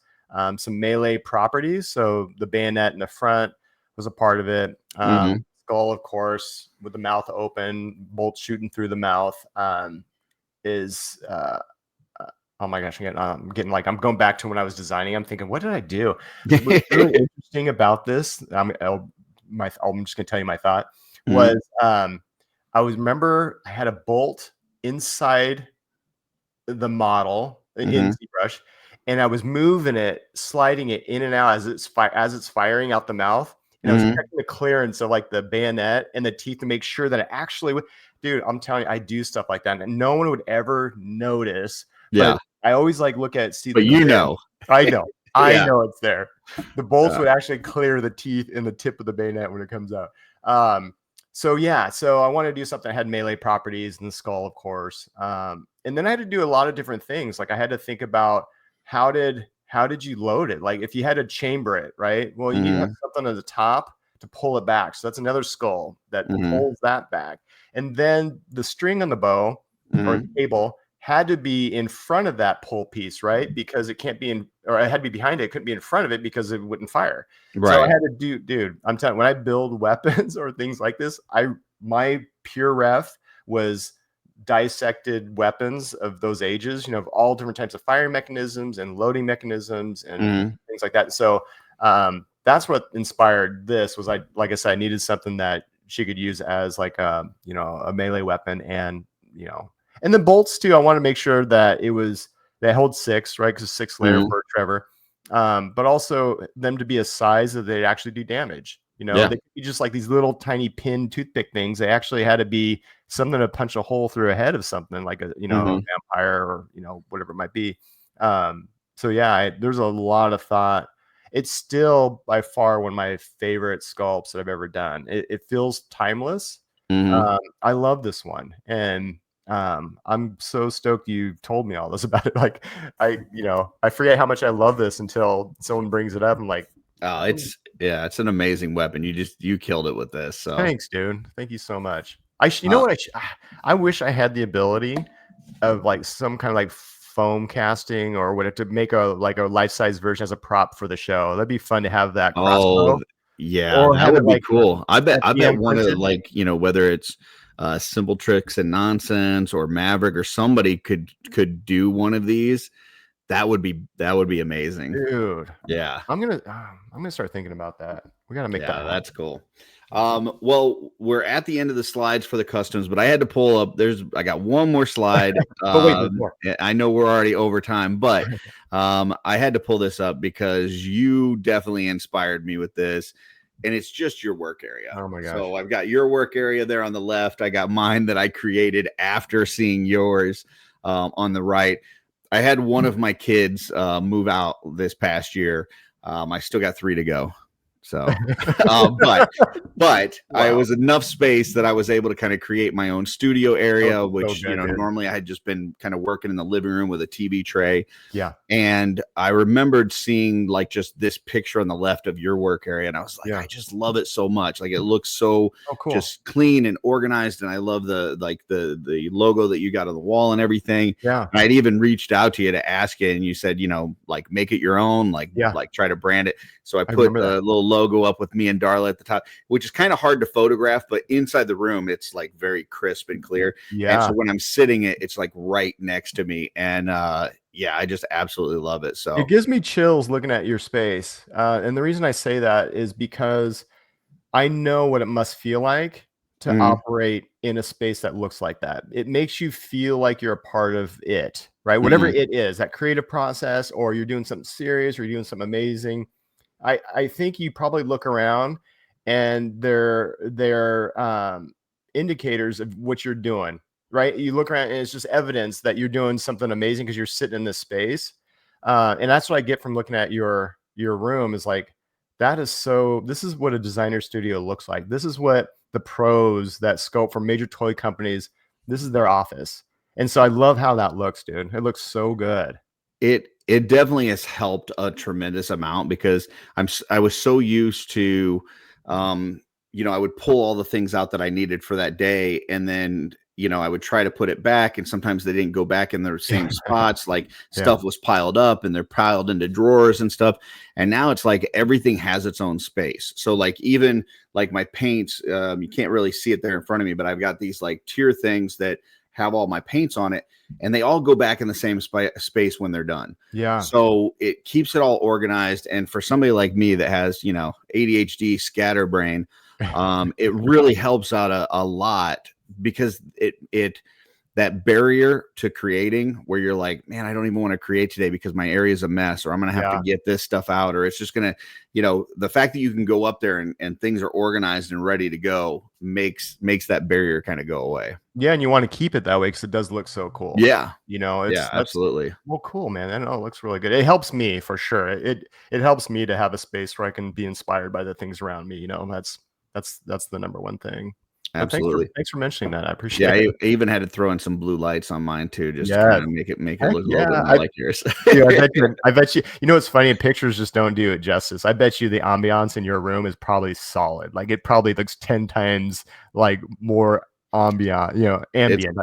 some melee properties. So the bayonet in the front was a part of it. Skull, of course, with the mouth open, bolts shooting through the mouth, is oh my gosh, I'm going back to when I was designing. I'm thinking, what did I do? What's really interesting about this, I'm just gonna tell you my thought was remember I had a bolt inside the model in ZBrush, and I was moving it, sliding it in and out as it's firing out the mouth, and I was checking the clearance of like the bayonet and the teeth to make sure that it actually would. Dude, I'm telling you, I do stuff like that, and no one would ever notice. Yeah, I always like look at But I know. I know it's there. The bolts would actually clear the teeth in the tip of the bayonet when it comes out. So I wanted to do something that had melee properties, and the skull, of course. And then I had to do a lot of different things. Like I had to think about how did you load it? Like if you had to chamber it, right? Well, you need to have something at the top to pull it back. So that's another skull that pulls that back. And then the string on the bow or the cable had to be in front of that pull piece, right? Because it can't be it had to be behind it. It couldn't be in front of it because it wouldn't fire. Right. So I had to dude, I'm telling you, when I build weapons or things like this, my pure ref was dissected weapons of those ages, of all different types of firing mechanisms and loading mechanisms and things like that. So that's what inspired this. Was like I said, I needed something that she could use as like a melee weapon, and and the bolts too. I want to make sure that they hold 6, right? Because 6 layer for Trevor, but also them to be a size that they actually do damage. They could be just like these little tiny pin toothpick things. They actually had to be something to punch a hole through a head of something like a a vampire or whatever it might be. There's a lot of thought. It's still by far one of my favorite sculpts that I've ever done. It feels timeless. I love this one, and I'm so stoked you told me all this about it. Like I forget how much I love this until someone brings it up. I'm like, oh, it's an amazing weapon. You killed it with this. So thanks, dude. Thank you so much. You know what? I wish I had the ability of like some kind of like foam casting or whatever to make a life-size version as a prop for the show. That'd be fun to have that Oh, crossbow yeah, or that have it would be like cool. I bet FDM one of printed. like, whether it's Simple Tricks and Nonsense or Maverick or somebody could do one of these. That would be amazing. Dude, Yeah. I'm gonna start thinking about that. We gotta make that Yeah, happen. that's cool. Well, we're at the end of the slides for the customs, but I had to pull up. I got one more slide. But wait, there's more. I know we're already over time, but I had to pull this up because you definitely inspired me with this, and it's just your work area. Oh my gosh. So I've got your work area there on the left. I got mine that I created after seeing yours on the right. I had one of my kids move out this past year. I still got 3 to go. So, but I was enough space that I was able to kind of create my own studio area, which, good, dude. normally I had just been kind of working in the living room with a TV tray. Yeah. And I remembered seeing like just this picture on the left of your work area. And I was like, I just love it so much. Like it looks so cool. just clean and organized. And I love the logo that you got on the wall and everything. Yeah. And I'd even reached out to you to ask it. And you said, like make it your own, like try to brand it. So I put a little logo up with me and Darla at the top, which is kind of hard to photograph, but inside the room, it's like very crisp and clear. Yeah. And so when I'm sitting it's like right next to me. And I just absolutely love it. So it gives me chills looking at your space. And the reason I say that is because I know what it must feel like to operate in a space that looks like that. It makes you feel like you're a part of it, right? Whatever it is, that creative process, or you're doing something serious or you're doing something amazing. I think you probably look around and they're indicators of what you're doing, right? You look around and it's just evidence that you're doing something amazing because you're sitting in this space. And that's what I get from looking at your room is like, this is what a designer studio looks like. This is what the pros that sculpt for major toy companies, this is their office. And so I love how that looks, dude. It looks so good. It definitely has helped a tremendous amount because I was so used to, I would pull all the things out that I needed for that day. And then, I would try to put it back. And sometimes they didn't go back in the same spots. Like stuff was piled up and they're piled into drawers and stuff. And now it's like everything has its own space. So like, even like my paints, you can't really see it there in front of me, but I've got these like tier things that have all my paints on it, and they all go back in the same space when they're done. Yeah. So it keeps it all organized. And for somebody like me that has, ADHD, scatterbrain, it really helps out a lot because that barrier to creating where you're like, man, I don't even want to create today because my area is a mess, or I'm going to have to get this stuff out, or it's just going to, the fact that you can go up there and things are organized and ready to go makes that barrier kind of go away. Yeah. And you want to keep it that way because it does look so cool. Yeah. Absolutely. Well, cool, man. I know it looks really good. It helps me for sure. It helps me to have a space where I can be inspired by the things around me. That's the number one thing. Absolutely. Thanks for mentioning that. I appreciate it. I even had to throw in some blue lights on mine too, just to kind of make it look a little bit more like yours. Dude, I bet you, it's funny. Pictures just don't do it justice. I bet you the ambiance in your room is probably solid. Like it probably looks 10 times like more ambient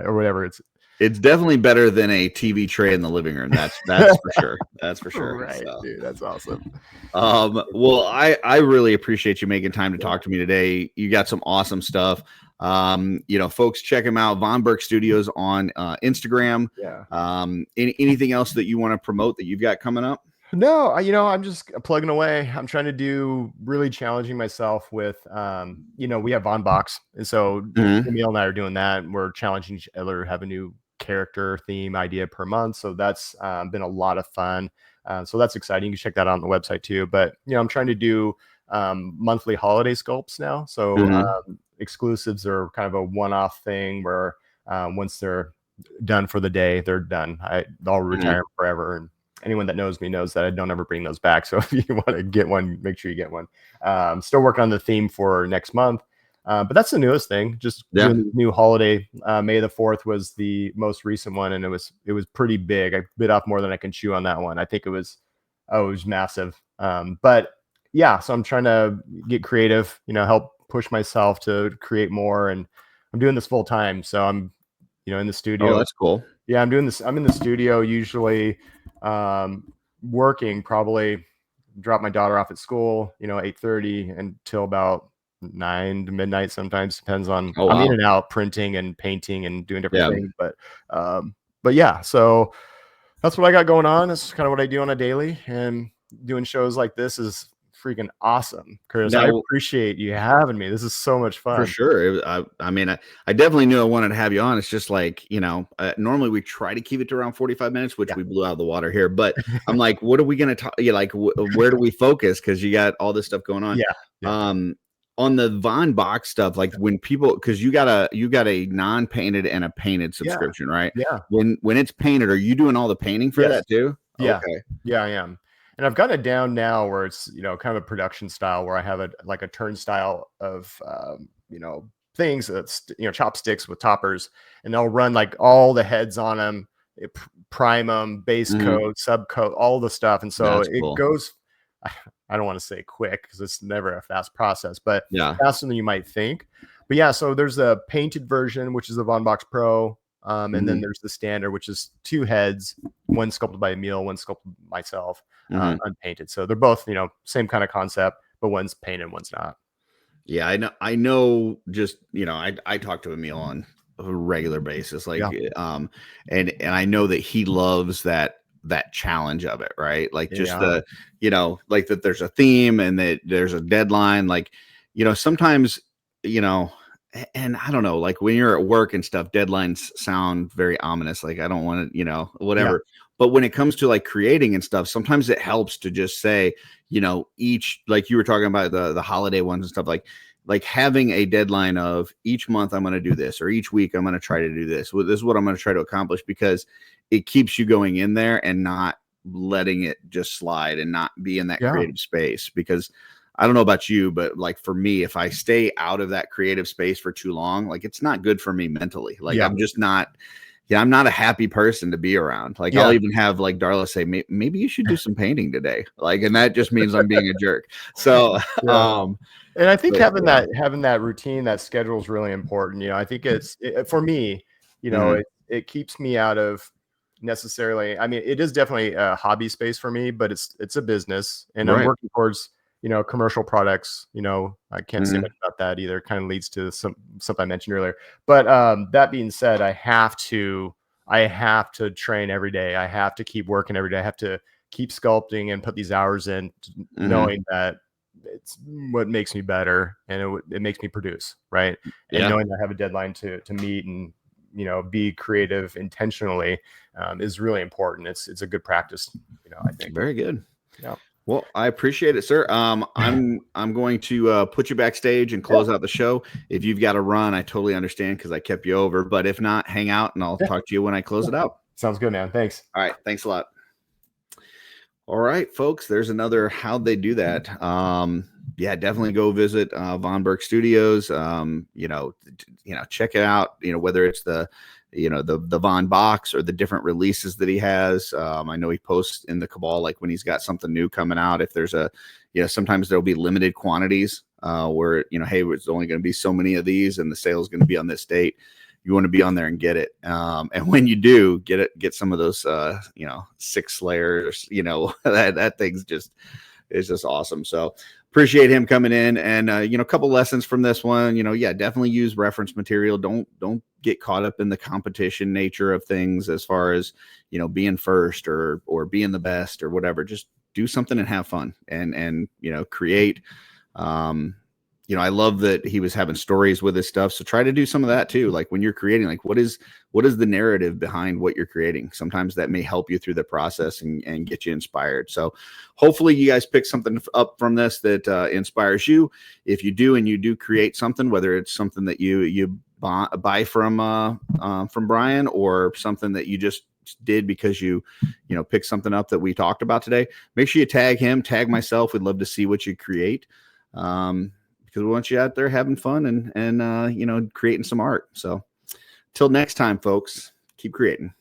or whatever. It's definitely better than a TV tray in the living room. That's for sure. That's for sure. Right, dude. That's awesome. Well, I really appreciate you making time to talk to me today. You got some awesome stuff. Folks, check him out. Von Burke Studios on Instagram. Yeah. Anything else that you want to promote that you've got coming up? No, I'm just plugging away. I'm trying to do really challenging myself with, we have Von Box. And so Emil and I are doing that. And we're challenging each other to have a new character theme idea per month. So that's been a lot of fun. So that's exciting. You can check that out on the website too. But, I'm trying to do monthly holiday sculpts now. So exclusives are kind of a one-off thing where once they're done for the day, they're done. I'll retire forever. And anyone that knows me knows that I don't ever bring those back. So if you want to get one, make sure you get one. Still working on the theme for next month. But that's the newest thing. Just doing the new holiday. May the 4th was the most recent one, and it was pretty big. I bit off more than I can chew on that one. I think it was massive. But yeah, so I'm trying to get creative, help push myself to create more. And doing this full time. So I'm, in the studio. Oh, that's cool. Yeah, I'm doing this. I'm in the studio usually, working, probably drop my daughter off at school, 8:30 until about 9 to midnight. Sometimes depends on, Oh, I'm in wow. and out printing and painting and doing different Yeah. things. But yeah, so that's what I got going on. That's kind of what I do on a daily, and doing shows like this is freaking awesome, Curtis. I Now, appreciate you having me. This is so much for fun. sure. I mean, I definitely knew I wanted to have you on. It's just like, normally we try to keep it to around 45 minutes, which Yeah. we blew out of the water here. But I'm like, what are we going to talk? Yeah, like, where do we focus? Because you got all this stuff going on. Yeah. On the Von Box stuff, like when people, because you got a non-painted and a painted subscription, right? Yeah. When it's painted, are you doing all the painting for Yes. that too? Yeah. Okay. Yeah, I am. And I've got it down now where it's, kind of a production style where I have a turnstile of, things that's, chopsticks with toppers, and they'll run like all the heads on them, prime them, base coat, sub coat, all the stuff. And so That's it cool. goes, I don't want to say quick because it's never a fast process, but Yeah. faster than you might think. But yeah, so there's a painted version, which is the Von Box Pro. And then there's the standard, which is 2 heads, one sculpted by Emil, one sculpted by myself, unpainted. So they're both, same kind of concept, but one's painted, one's not. Yeah, I know. Just I talk to Emil on a regular basis, like, and I know that he loves that challenge of it, right? Like just the, like that there's a theme and that there's a deadline, like, sometimes, and I don't know, like when you're at work and stuff, deadlines sound very ominous. Like I don't want to, whatever. But when it comes to like creating and stuff, sometimes it helps to just say, each, like you were talking about the holiday ones and stuff, like having a deadline of each month I'm going to do this, or each week I'm going to try to do this. Well, this is what I'm going to try to accomplish, because it keeps you going in there and not letting it just slide and not be in that creative space. Because I don't know about you, but like for me, if I stay out of that creative space for too long, like it's not good for me mentally. Like I'm just not, I'm not a happy person to be around. Like I'll even have like Darla say, maybe you should do some painting today. Like, and that just means I'm being a jerk. So, and I think having that routine, that schedule is really important. I think for me, it keeps me out of necessarily, I mean, it is definitely a hobby space for me, but it's a business, and I'm working towards, commercial products. I can't say much about that either. It kind of leads to something I mentioned earlier. But that being said, I have to train every day. I have to keep working every day. I have to keep sculpting and put these hours in, knowing that it's what makes me better, and it makes me produce, right? And knowing I have a deadline to meet and be creative intentionally is really important. It's a good practice, I think. Very good. Yeah. Well, I appreciate it, sir. I'm going to put you backstage and close out the show. If you've got to run, I totally understand because I kept you over. But if not, hang out and I'll talk to you when I close it out. Sounds good, man. Thanks. All right. Thanks a lot. All right, folks. There's another How'd They Do That. Definitely go visit Von Burke Studios. Check it out. Whether it's the Von Box or the different releases that he has. I know he posts in the Cabal, like when he's got something new coming out. If there's sometimes there'll be limited quantities where, hey, it's only going to be so many of these and the sale is going to be on this date. You want to be on there and get it. And when you do get some of those, 6 layers, that thing's is just awesome. So appreciate him coming in, and a couple lessons from this one. Definitely use reference material. Don't get caught up in the competition nature of things as far as being first or being the best or whatever. Just do something and have fun and create. I love that he was having stories with his stuff. So try to do some of that too. Like when you're creating, like what is the narrative behind what you're creating? Sometimes that may help you through the process and get you inspired. So hopefully you guys pick something up from this that inspires you. If you do, and you do create something, whether it's something that you buy from Brian, or something that you just did because you picked something up that we talked about today, make sure you tag him, tag myself. We'd love to see what you create. Because we want you out there having fun and creating some art. So till next time, folks, keep creating.